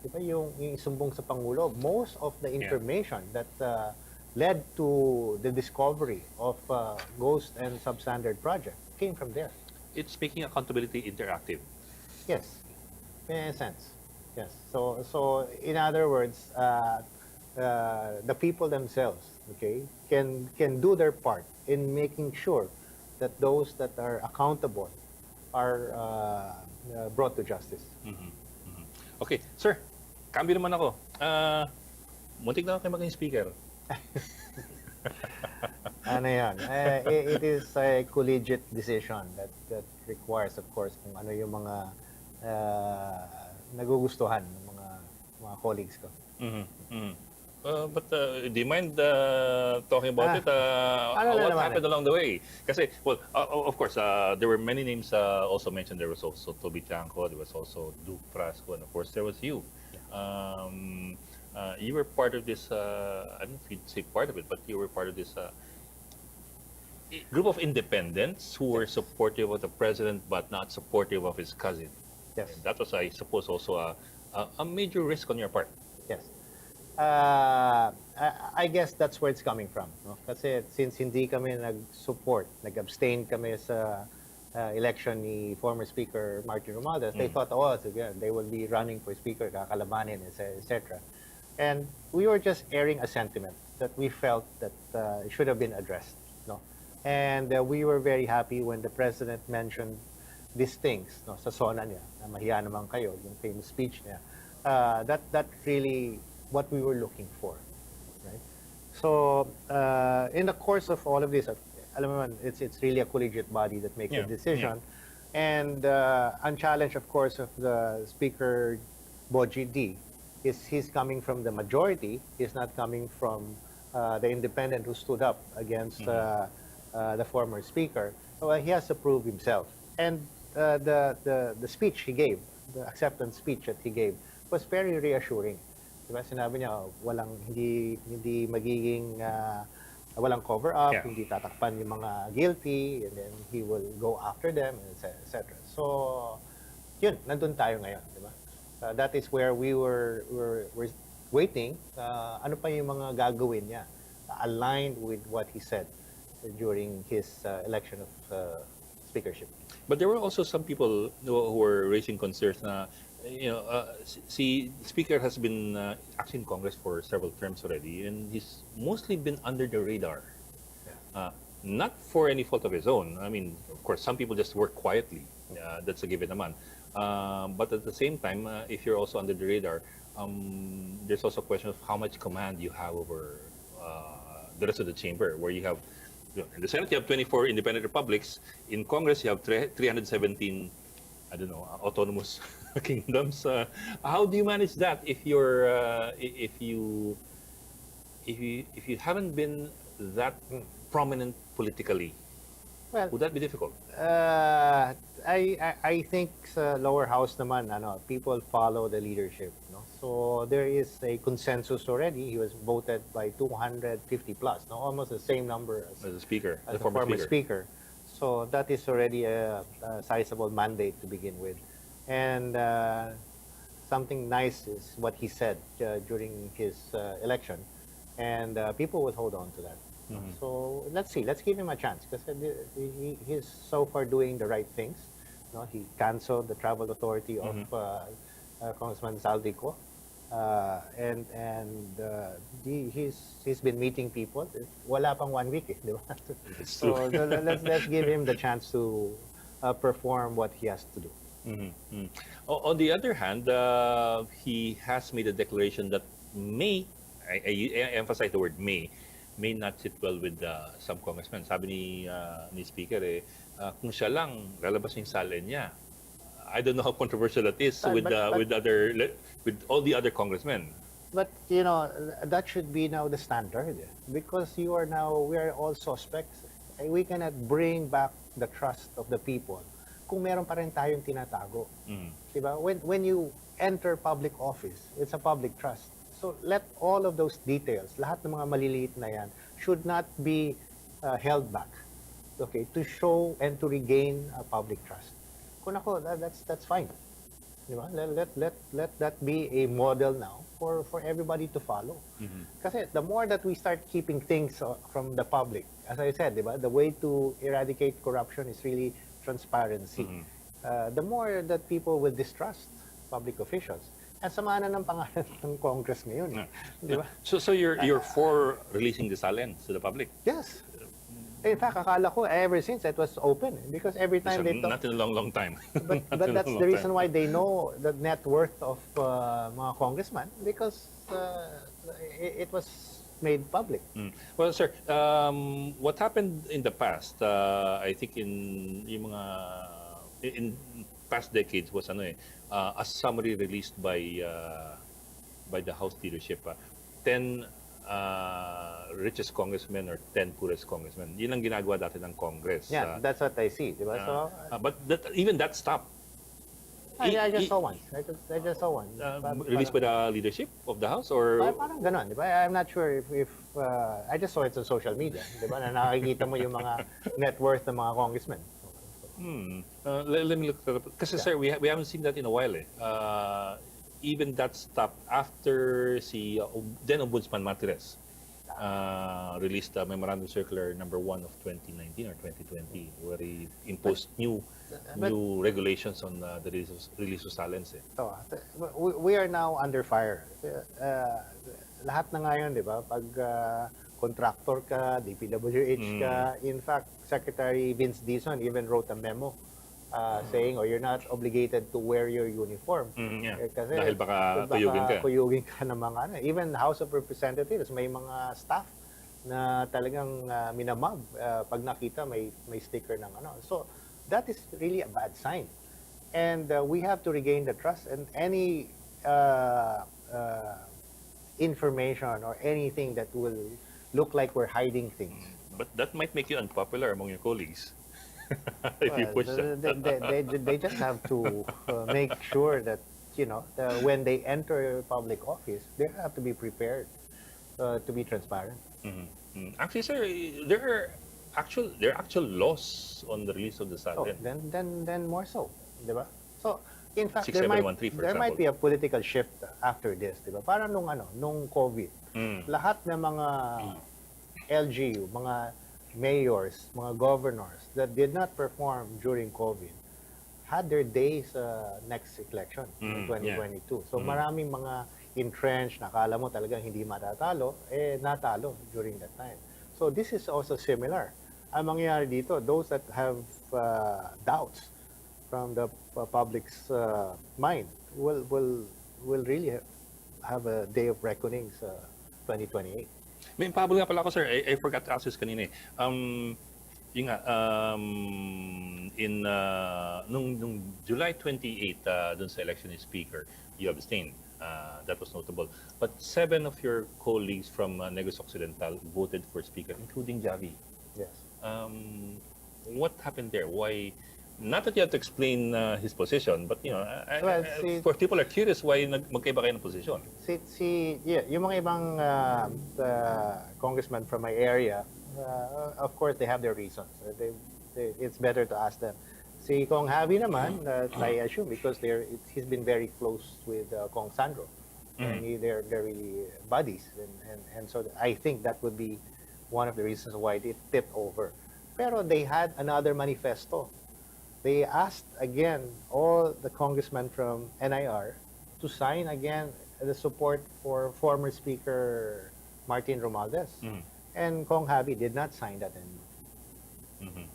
Di ba yung isumbong sa Pangulo, most of the information that led to the discovery of ghost and substandard project came from there. It's making accountability interactive. Yes, in a sense. Yes. So in other words, the people themselves, okay, can do their part in making sure that those that are accountable are brought to justice. Okay, sir, cambio naman ako. Muntik na ako kayo maging speaker. Ano yan? It is a collegiate decision that requires, of course, kung ano yung mga nagugustuhan ng mga colleagues ko. But do you mind talking about it? What happened along the way? Kasi, well, of course, there were many names also mentioned. There was also Toby Chanco, there was also Duke Frasco, and of course, there was you. You were part of this, I don't know if you'd say part of it, but you were part of this group of independents who were supportive of the president but not supportive of his cousin. Yes. And that was, I suppose, also a major risk on your part. Yes. I guess that's where it's coming from. No? Kasi since hindi kami nag-support, nag-abstain kami sa election ni former Speaker Martin Romualdez, they thought, sige, they will be running for Speaker, kakalabanin, etc. And we were just airing a sentiment that we felt that it should have been addressed. No? And we were very happy when the President mentioned these things, no, sa sona niya, na mahiya naman kayo, yung famous speech niya. That really what we were looking for, right? So in the course of all of this, alam mo man, it's really a collegiate body that makes a decision, and ang challenge, of course, of the Speaker Boji D is he's coming from the majority. He's not coming from the independent who stood up against the former speaker. So he has to prove himself, and the speech he gave, the acceptance speech that he gave, was very reassuring. Diba? Sinabi niya, hindi magiging, walang cover up, hindi tatakpan yung mga guilty, and then he will go after them, etc. So, yun, nandun tayo ngayon, diba? That is where we're waiting, ano pa yung mga gagawin niya, aligned with what he said during his election of speakership. But there were also some people who were raising concerns na, see, Speaker has been actually in Congress for several terms already, and he's mostly been under the radar. Not for any fault of his own. I mean, of course, some people just work quietly. That's a given naman. But at the same time, if you're also under the radar, there's also a question of how much command you have over the rest of the chamber, where you have, in the Senate, you have 24 independent republics. In Congress, you have 317, I don't know, autonomous kingdoms. How do you manage that if you're, if you haven't been that prominent politically? Well, Would that be difficult? I think sa lower house naman, people follow the leadership. No? So there is a consensus already. He was voted by 250 plus, no? Almost the same number As a speaker, as the the former speaker. So that is already a sizable mandate to begin with. And something nice is what he said during his election. And people will hold on to that. So let's see. Let's give him a chance because he's so far doing the right things. No, he canceled the travel authority of Congressman Saldico, and he's been meeting people. Wala pang 1 week, di ba? So let's give him the chance to perform what he has to do. On the other hand, he has made a declaration that may, I emphasize the word may not sit well with some congressmen. Sabi ni Speaker, kung siya lang, lalabas yung salin niya. I don't know how controversial that is with all the other congressmen. But that should be now the standard because we are all suspects. We cannot bring back the trust of the people kung meron pa rin tayong tinatago. Diba? When you enter public office, it's a public trust. So let all of those details, lahat ng mga maliliit na yan, should not be held back, okay, to show and to regain public trust. Kung ako, that's fine. Diba? Let that be a model now for everybody to follow. Kasi the more that we start keeping things from the public, as I said, diba, the way to eradicate corruption is really transparency. The more that people will distrust public officials. At sama na ng pangalan ng Congress ngayon. Di ba? So you're for releasing the salin to the public? Yes. In fact, akala ko ever since it was open because every time they talk... Not in a long time. But that's the reason why they know the net worth of mga congressmen because it was made public. Well, sir, what happened in the past, I think in past decades was a summary released by the House leadership. 10 richest congressmen or 10 poorest congressmen. Yun ang ginagawa dati ng Congress. Yeah, that's what I see. Diba? But even that stopped. I just saw one. I just saw one. Released by the leadership of the House or? Parang ganon, di ba? I'm not sure if I just saw it on social media, di ba? Na nakikita mo yung mga net worth ng mga congressmen. Let me look at it. Kasi sir, we haven't seen that in a while. Even that stopped after then Ombudsman Martires released Memorandum Circular number 1 of 2019 or 2020 where he imposed new regulations on the release of salins. So, we are now under fire. Lahat na ngayon, di ba? Pag contractor ka, DPWH ka, in fact, Secretary Vince Dizon even wrote a memo saying, you're not obligated to wear your uniform. Kasi dahil baka kuyugin ka ng mga even House of Representatives, may mga staff na talagang minamab pag nakita may sticker ng So, that is really a bad sign. And we have to regain the trust and any information or anything that will look like we're hiding things. But that might make you unpopular among your colleagues. If you push that. They just have to make sure that, when they enter public office, they have to be prepared to be transparent. Actually, sir, there are actual laws on the release of the salin. Then more so, di ba? So, in fact, 6713, there might be a political shift after this, di ba? Parang nung COVID, lahat ng mga LGU, mga mayors, mga governors that did not perform during COVID had their days next election in 2022. So maraming mga entrenched, nakala mo talagang hindi matatalo, natalo during that time. So this is also similar. Ang mangyayari dito, those that have doubts public's mind, will really have a day of reckoning sa 2028. May pabol nga pala ako, sir. I forgot to ask this kanina eh. Yun nga, nung July 28, dun sa election ni Speaker, you abstained. That was notable. But 7 of your colleagues from Negros Occidental voted for Speaker, including Javi. Yes. What happened there? Why? Not that you have to explain his position, but See- for people are curious why magkaiba kayo ng position. Yung mga ibang congressmen from my area, of course they have their reasons. It's better to ask them. Si Kong Javi naman, I assume because he's been very close with Kong Sandro, and they're really buddies, and so I think that would be one of the reasons why it tipped over. Pero they had another manifesto. They asked again all the congressmen from NIR to sign again the support for former Speaker Martin Romualdez. And Kong Javi did not sign that anymore.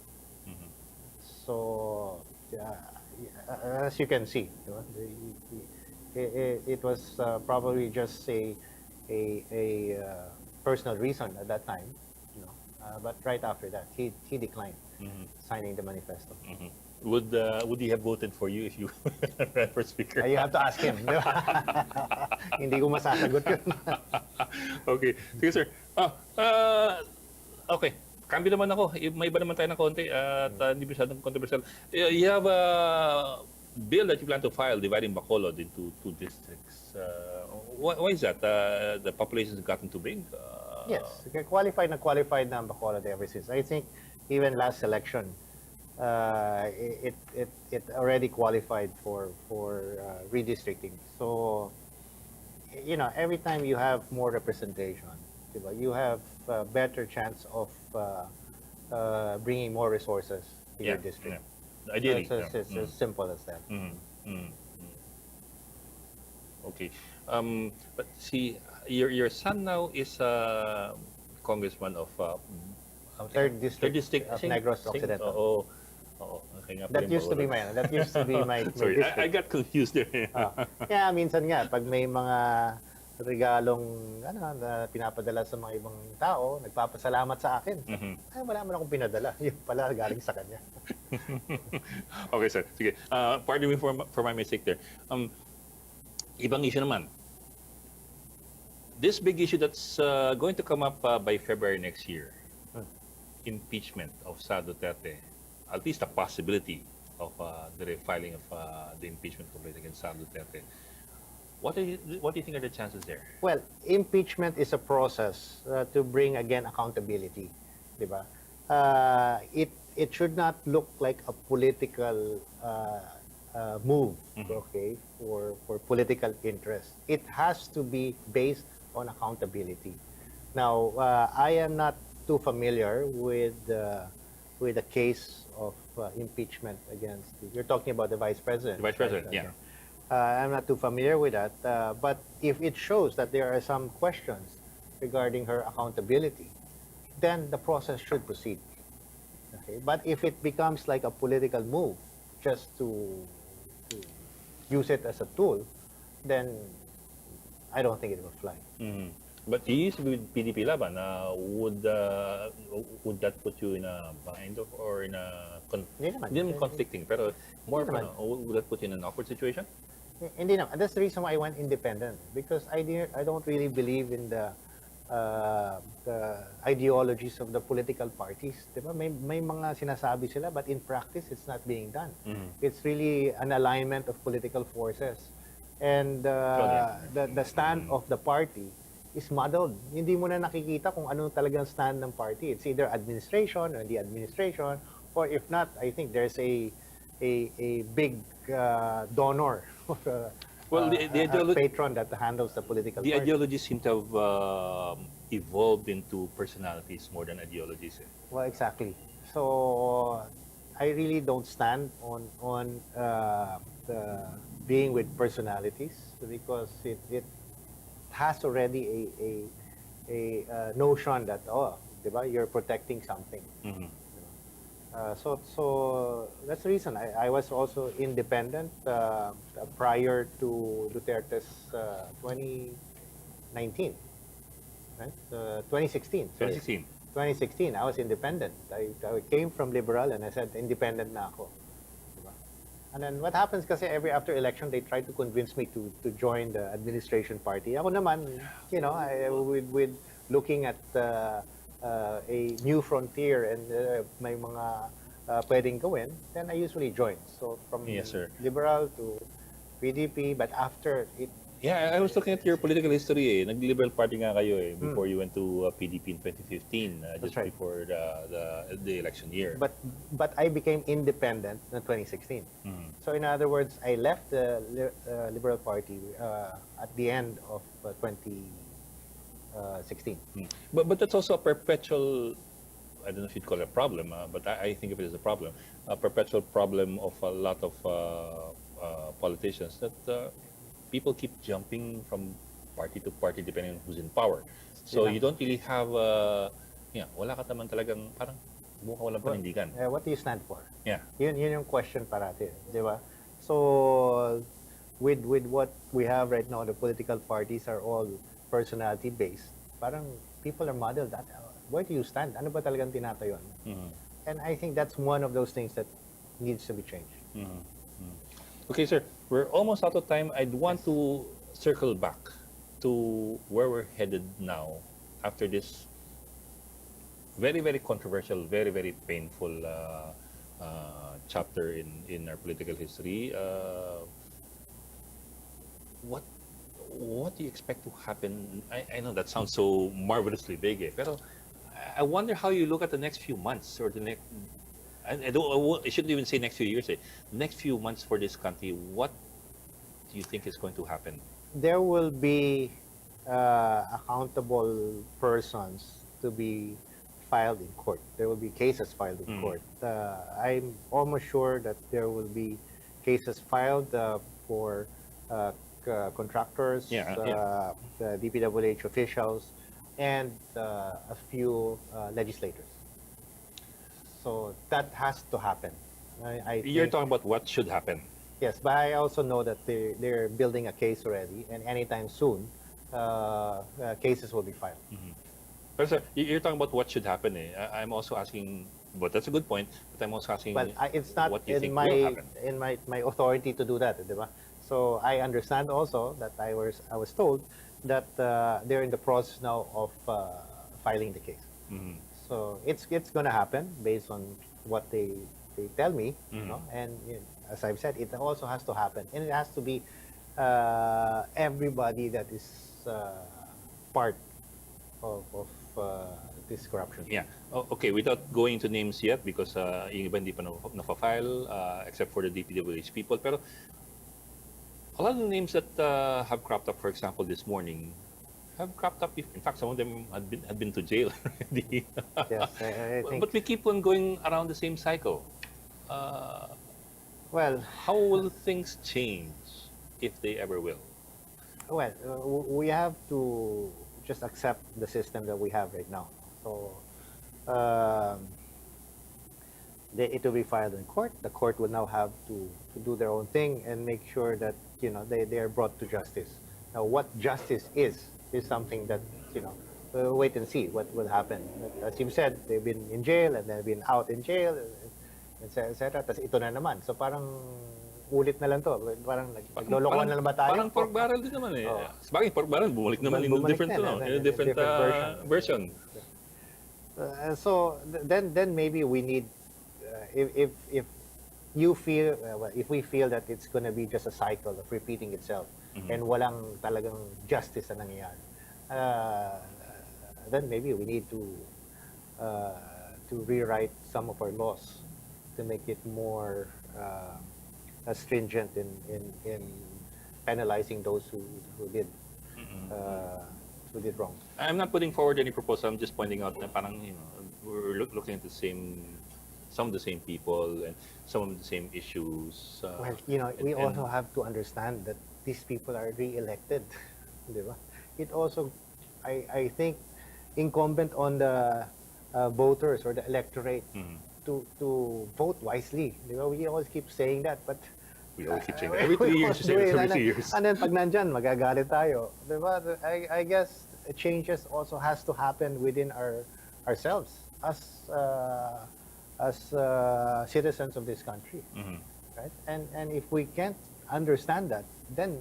So, as you can see, it was probably just a personal reason at that time. But right after that, he declined signing the manifesto. Would he have voted for you if you ran for Speaker? You have to ask him. Di ba? Hindi ko masasagot yun. Okay. Sige, sir. Okay. Cambio naman ako. May iba naman tayo ng konti at hindi masyadong controversial. You have a bill that you plan to file dividing Bacolod into 2 districts. Why is that? The population has gotten too big? Yes. Qualified na Bacolod ever since. I think even last election, it already qualified for redistricting. So, every time you have more representation, diba, you have a better chance of bringing more resources to your district. Yeah. Ideally. So it's as simple as that. Okay. But see, your son now is a congressman of Third district of Negros Occidental. Oo. Okay nga pala That yung used to be Bacolod. that used to be my Sorry, district. I got confused there. Kaya minsan nga, pag may mga regalong na pinapadala sa mga ibang tao, nagpapasalamat sa akin. Ay, wala man akong pinadala. Yung pala galing sa kanya. Okay, sir. Sige. Pardon me for my mistake there. Ibang issue naman. This big issue that's going to come up by February next year, impeachment of Sa Duterte, at least a possibility of the filing of the impeachment complaint against Sa Duterte. What do you think are the chances there? Well, impeachment is a process to bring again accountability, di ba? It should not look like a political move, okay, for political interest. It has to be based on accountability. Now, I am not too familiar with the case of impeachment against. You're talking about the vice president. The vice president, right? yeah. I'm not too familiar with that, but if it shows that there are some questions regarding her accountability, then the process should proceed. Okay, but if it becomes like a political move, just to use it as a tool, then I don't think it will fly. But he used to be with PDP Laban. Would that put you in a bind or in a Hindi naman. hindi naman conflicting, pero more Hindi of would that put you in an awkward situation? Hindi naman. That's the reason why I went independent, because I don't really believe in the ideologies of the political parties. Diba? May mga sinasabi sila, but in practice, it's not being done. It's really an alignment of political forces. And the stand of the party is muddled. Hindi mo na nakikita kung ano talagang stand ng party. It's either administration or the administration, or if not, I think there's a big donor, Well, the patron that handles the political The party. ideologies seem to have evolved into personalities more than ideologies. Well, exactly. So I really don't stand on being with personalities, because it has already a notion that, diba, you're protecting something. So that's the reason I was also independent prior to Duterte's 2019, right? 2016. Sorry. 2016. 2016, I was independent. I came from liberal and I said, independent na ako. Diba? And then what happens kasi every after election, they try to convince me to join the administration party. Ako naman, with looking at a new frontier and may mga pwedeng gawin, then I usually join. So from Yes, sir. liberal to PDP, but after it, Yeah, I was looking at your political history. Nag-Liberal Party nga kayo before you went to PDP in 2015, just right. before the election year. but I became independent in 2016. So in other words, I left the Liberal Party at the end of 2016. But that's also a perpetual, I don't know if you'd call it a problem, but I think of it as a problem, a perpetual problem of a lot of politicians that people keep jumping from party to party depending on who's in power. So Yeah. you don't really have, wala ka naman talagang parang buka walang panindigan. What do you stand for? Yeah. Yun yung question parati, di ba? So with what we have right now, the political parties are all personality based. Parang people are muddled. Where do you stand? Ano ba talagang tinatayon? And I think that's one of those things that needs to be changed. Okay, sir, we're almost out of time. I'd want to circle back to where we're headed now after this very, very controversial, very, very painful chapter in our political history. What do you expect to happen? I know that sounds so marvelously vague, pero I wonder how you look at the next few months or the next. I shouldn't even say next few years. Next few months for this country. What do you think is going to happen? There will be accountable persons to be filed in court. There will be cases filed in court. I'm almost sure that there will be cases filed for contractors, the DPWH officials, and a few legislators. So that has to happen. You're talking about what should happen. Yes, but I also know that they're building a case already, and anytime soon, cases will be filed. But sir, you're talking about what should happen. I'm also asking, but that's a good point. But I'm also asking, But it's not what do you in think will happen? my authority to do that, diba? So I understand also that I was told that they're in the process now of filing the case. So it's going to happen based on what they tell me, and as I've said, it also has to happen, and it has to be everybody that is part of this corruption. Yeah. Okay, without going into names yet, because yung iba hindi pa na-file, except for the DPWH people. Pero a lot of the names that have cropped up, for example, this morning, have cropped up. In fact, some of them had been to jail already. Yes, I think. But we keep on going around the same cycle. Well, How will things change, if they ever will? we have to just accept the system that we have right now. So it will be filed in court. The court will now have to do their own thing and make sure that they are brought to justice. Now, what justice is something that we'll wait and see what will happen. As you said, they've been in jail and they've been out in jail, etc. Tapos ito na naman. So parang ulit na lang to. Parang naglolokohan na lang ba tayo? Parang pork barrel din naman eh. Oh. Sabagay, pork barrel, bumalik naman in a Bumalik different, na, in a different version. So then maybe we need if you feel if we feel that it's going to be just a cycle of repeating itself and walang talagang justice na nangyayari, then maybe we need to rewrite some of our laws to make it more stringent in penalizing those who did wrong. I'm not putting forward any proposal. I'm just pointing out that parang, we're looking at some of the same people and some of the same issues. Well, we also have to understand that these people are re-elected. Di ba? It also, I think, incumbent on the voters or the electorate to vote wisely. Di ba? We always keep saying that, but We all keep saying that. Every 3 years, every 3 years. And then pag nandyan, magagalit tayo. Di ba? I guess changes also has to happen within ourselves as citizens of this country. Right? And if we can't understand that, then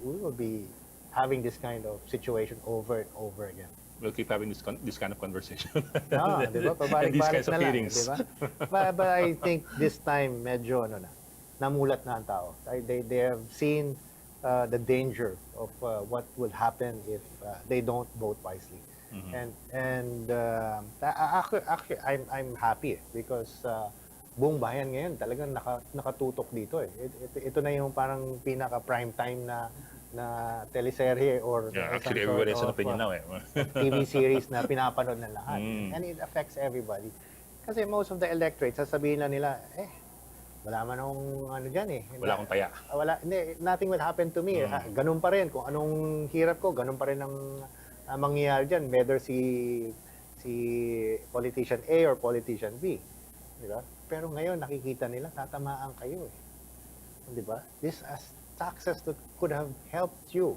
we will be having this kind of situation over and over again. We'll keep having this kind of conversation. Di ba? And these kinds of na lang, feelings. di ba? But I think this time medyo namulat na ang tao. They have seen the danger of what will happen if they don't vote wisely. And actually I'm happy because buong bayan ngayon talagang nakatutok dito eh. Ito na yung parang pinaka prime time na teleserye or Actually, everybody has an opinion now. TV series na pinapanood ng lahat. And it affects everybody. Kasi most of the electorate, sasabihin na nila, wala man akong ano dyan eh. Wala akong taya. Nothing will happen to me. Ganun pa rin. Kung anong hirap ko, ganun pa rin ang mangyayari dyan. Whether si politician A or politician B. Diba? Pero ngayon, nakikita nila, tatamaan kayo eh. Diba? This as taxes that could have helped you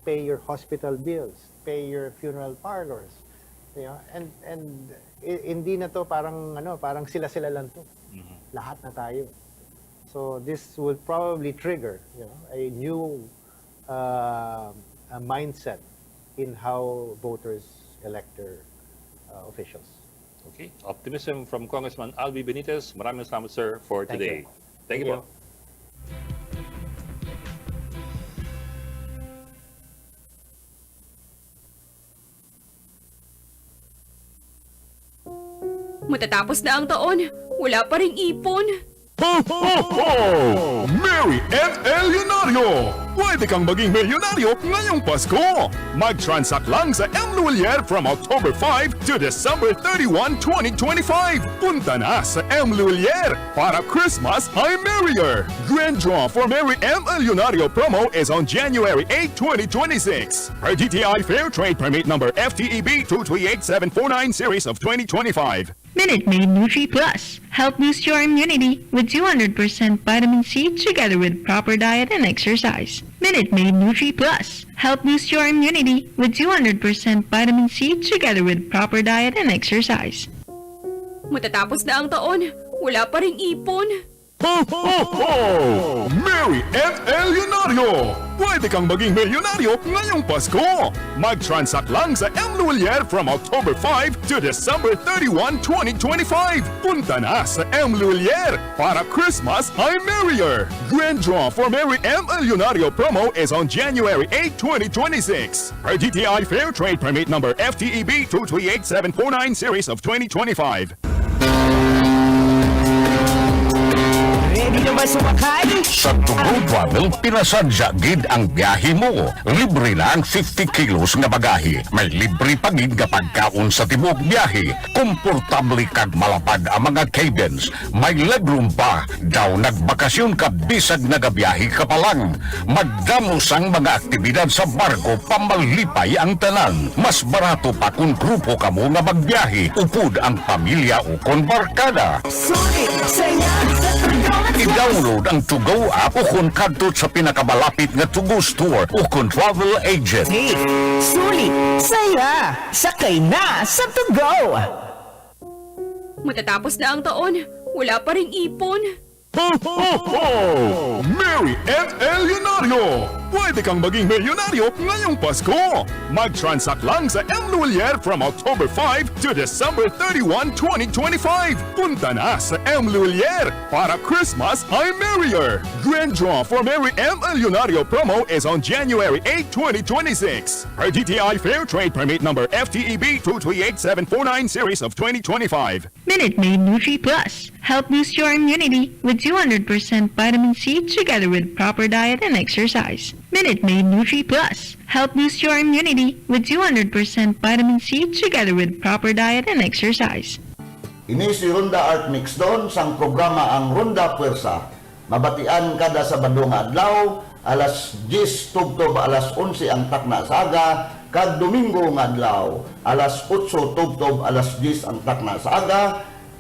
pay your hospital bills, pay your funeral parlors, you know, and hindi na to parang sila lang to. Lahat na tayo. So this will probably trigger, a new a mindset in how voters elect their officials. Okay. Optimism from Congressman Albi Benitez. Maraming salamat, sir, for today. Thank you po. Matatapos na ang taon, wala pa ring ipon. Ho, ho, ho! Merry ML Leonardo! Pwede kang maging milyonaryo ngayong Pasko! Mag-transact lang sa M. Lulier from October 5 to December 31, 2025! Punta na sa M. Lulier para Christmas ay merrier! Grand draw for Merry ML Leonardo promo is on January 8, 2026. Per DTI Fair Trade Permit number FTEB 238749 series of 2025. Minute Maid Nutri Plus. Help boost your immunity with 200% vitamin C together with proper diet and exercise. Minute Maid Nutri Plus. Help boost your immunity with 200% vitamin C together with proper diet and exercise. Matatapos na ang taon, wala pa ring ipon. Ho, ho, ho! Merry ML Leonardo! Pwede kang maging milyonaryo ngayong Pasko! Mag-transact lang sa M. Lulier from October 5 to December 31, 2025! Punta na sa M. Lulier para Christmas ay merrier! Grand draw for Merry ML Leonardo promo is on January 8, 2026. Per DTI Fair Trade Permit number FTEB 238749 series of 2025. Ready na ba sumakay? Sa Tugo Travel, pinasadya gid ang biyahe mo. Libre na ang 50 kilos nga bagahe. May libre pa gid kapag kaon sa tibuok biyahe. Komportable kag malapad ang mga cabins. May legroom pa. Daw nagbakasyon ka bisag nagabiyahe ka pa lang. Magdamos ang mga aktibidad sa barko pamalipay ang tanan. Mas barato pa kung grupo ka mo nga magbiyahe. Upod ang pamilya o kon barkada. Sulit, saya, I-download ang Tugo app o kung kadto sa pinakamalapit nga Tugo store o kung travel agent. safe, sulit, saya, sakay na sa Tugo. Matatapos na ang taon, wala pa ring ipon. Ho, ho, ho! Merry ML Leonardo! Pwede kang maging milyonaryo ngayong Pasko! Mag-transact lang sa M. Lulier from October 5 to December 31, 2025! Punta na sa M. Lulier para Christmas ay merrier! Grand draw for Merry ML Leonardo promo is on January 8, 2026. Per DTI Fair Trade Permit number FTEB 238749 series of 2025. Minute Maid Nutri Plus. Help boost your immunity with 200% vitamin C together with proper diet and exercise. Minute Maid Nutri Plus. Help boost your immunity with 200% vitamin C together with proper diet and exercise. Ini si Ronda Art Mix doon sang programa ang Ronda Puwersa. Mabatian kada Sabado nga adlaw, alas 10 tubtob alas 11 ang takna sa aga, kag Domingo nga adlaw, alas 8 tubtob alas 10 ang takna sa aga,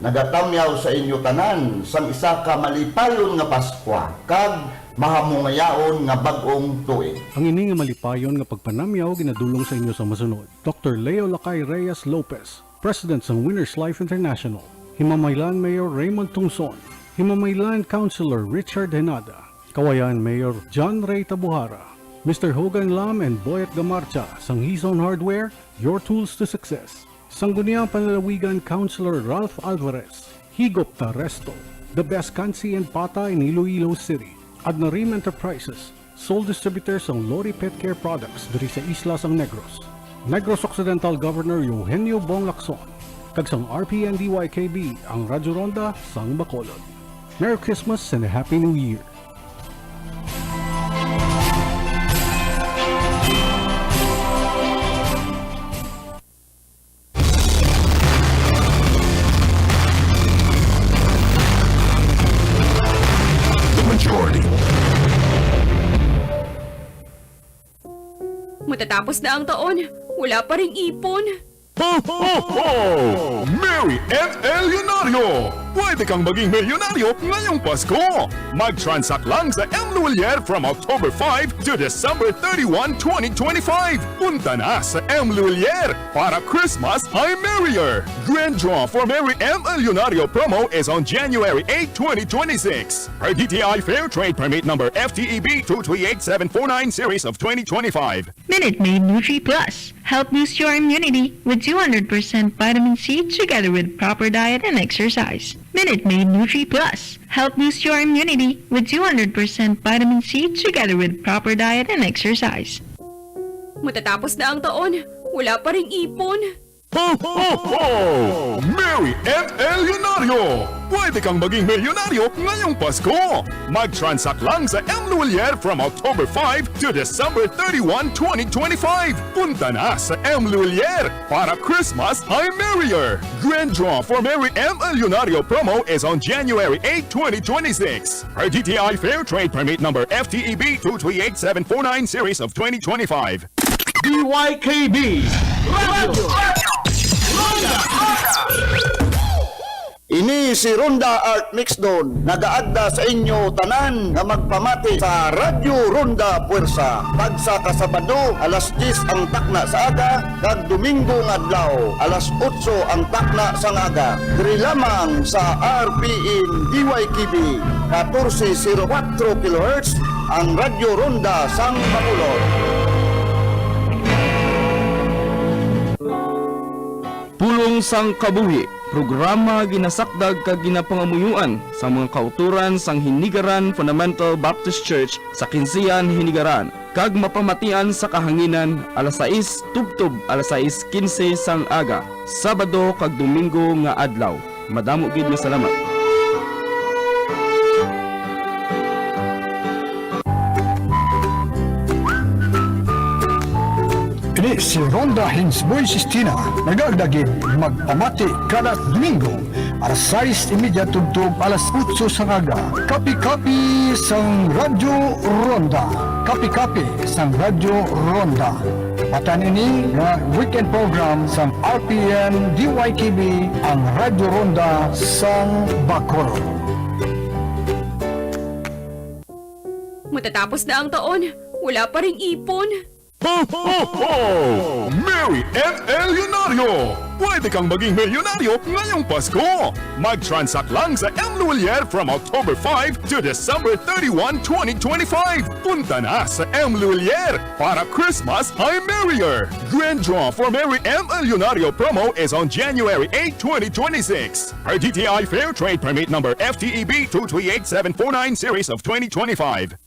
nagatamyaw sa inyo tanan sang isa ka malipayon nga Paskwa kag mahamungayaon nga bag-ong tuig. Ang ini nga malipayon nga pagpanamyaw ginadulong sa inyo sa masunod. Dr. Leo Lakay Reyes Lopez, President ng Winners Life International. Himamaylan Mayor Raymond Tungson. Himamaylan Councilor Richard Henada. Kawayan Mayor John Ray Tabuhara. Mr. Hogan Lam and Boyet Gamarcha, sang Hizon Hardware, your tools to success. Sangguniang Panlalawigan Councilor Ralph Alvarez, Higop Resto, the best kansi and pata in Iloilo City. Adnarim Enterprises, sole distributors ng Lori Pet Care Products diri sa Isla sang Negros. Negros Occidental Governor Eugenio Bong Lacson, kag sang RPNDYKB ang Radyo Ronda sang Bacolod. Merry Christmas and a Happy New Year! Matatapos na ang taon, wala pa ring ipon. Ho, ho, ho! Merry ML Leonardo! Pwede kang maging milyonaryo ngayong Pasko! Mag-transact lang sa M. Luwalier from October 5 to December 31, 2025! Punta na sa M. Luwalier para Christmas ay merrier! Grand draw for Merry ML Leonardo promo is on January 8, 2026. Per DTI Fair Trade Permit number FTEB 238749 series of 2025. Minute Maid Nutri Plus. Help boost your immunity with 200% vitamin C together with proper diet and exercise. Minute Maid Nutri Plus. Help boost your immunity with 200% vitamin C together with proper diet and exercise. Matatapos na ang taon, wala pa ring ipon. Ho, ho, ho! Merry ML Leonardo! Pwede kang maging milyonaryo ngayong Pasko! Mag-transact lang sa M. Luwalier from October 5 to December 31, 2025! Punta na sa M. Luwalier para Christmas ay merrier! Grand draw for Merry ML Leonardo promo is on January 8, 2026. Per DTI Fair Trade Permit number FTEB 238749 series of 2025. DYKB Radio Ini si Ronda Art Mix Don, nagaagda sa inyo tanan nga magpamati sa Radyo Ronda Puwersa. Pagsa kasabado, alas 10 ang takna sa aga, kag Domingo nga adlaw, alas 8 ang takna sa aga. Diri lamang sa RPN DYKB 1404 kHz ang Radyo Ronda sang Bacolod. Pulong sang kabuhi, programa ginasakdag kag ginapangamuyuan sa mga kauturan sang Hinigaran Fundamental Baptist Church sa Kinsian, Hinigaran. Kag mapamatian sa kahanginan alas 6 tubtob alas 6:15 sang aga, Sabado kag Domingo nga adlaw. Madamo gid nga salamat. Ini si Ronda Hinsboy Sistina, nagagdagid magpamati kada Domingo, alas 6:30 tugtog alas 8 sa aga. Kapi-kapi sang Radyo Ronda. Kapi-kapi sang Radyo Ronda. Patan ini nga weekend program sang RPN DYKB ang Radyo Ronda sang Bacolod. Matatapos na ang taon, wala pa ring ipon. Ho, ho, ho! Merry ML Leonardo! Pwede kang maging milyonaryo ngayong Pasko! Mag-transact lang sa M. Luwalier from October 5 to December 31, 2025! Punta na sa M. Luwalier para Christmas ay merrier! Grand draw for Merry ML Leonardo promo is on January 8, 2026. Per DTI Fair Trade Permit number FTEB 238749 series of 2025.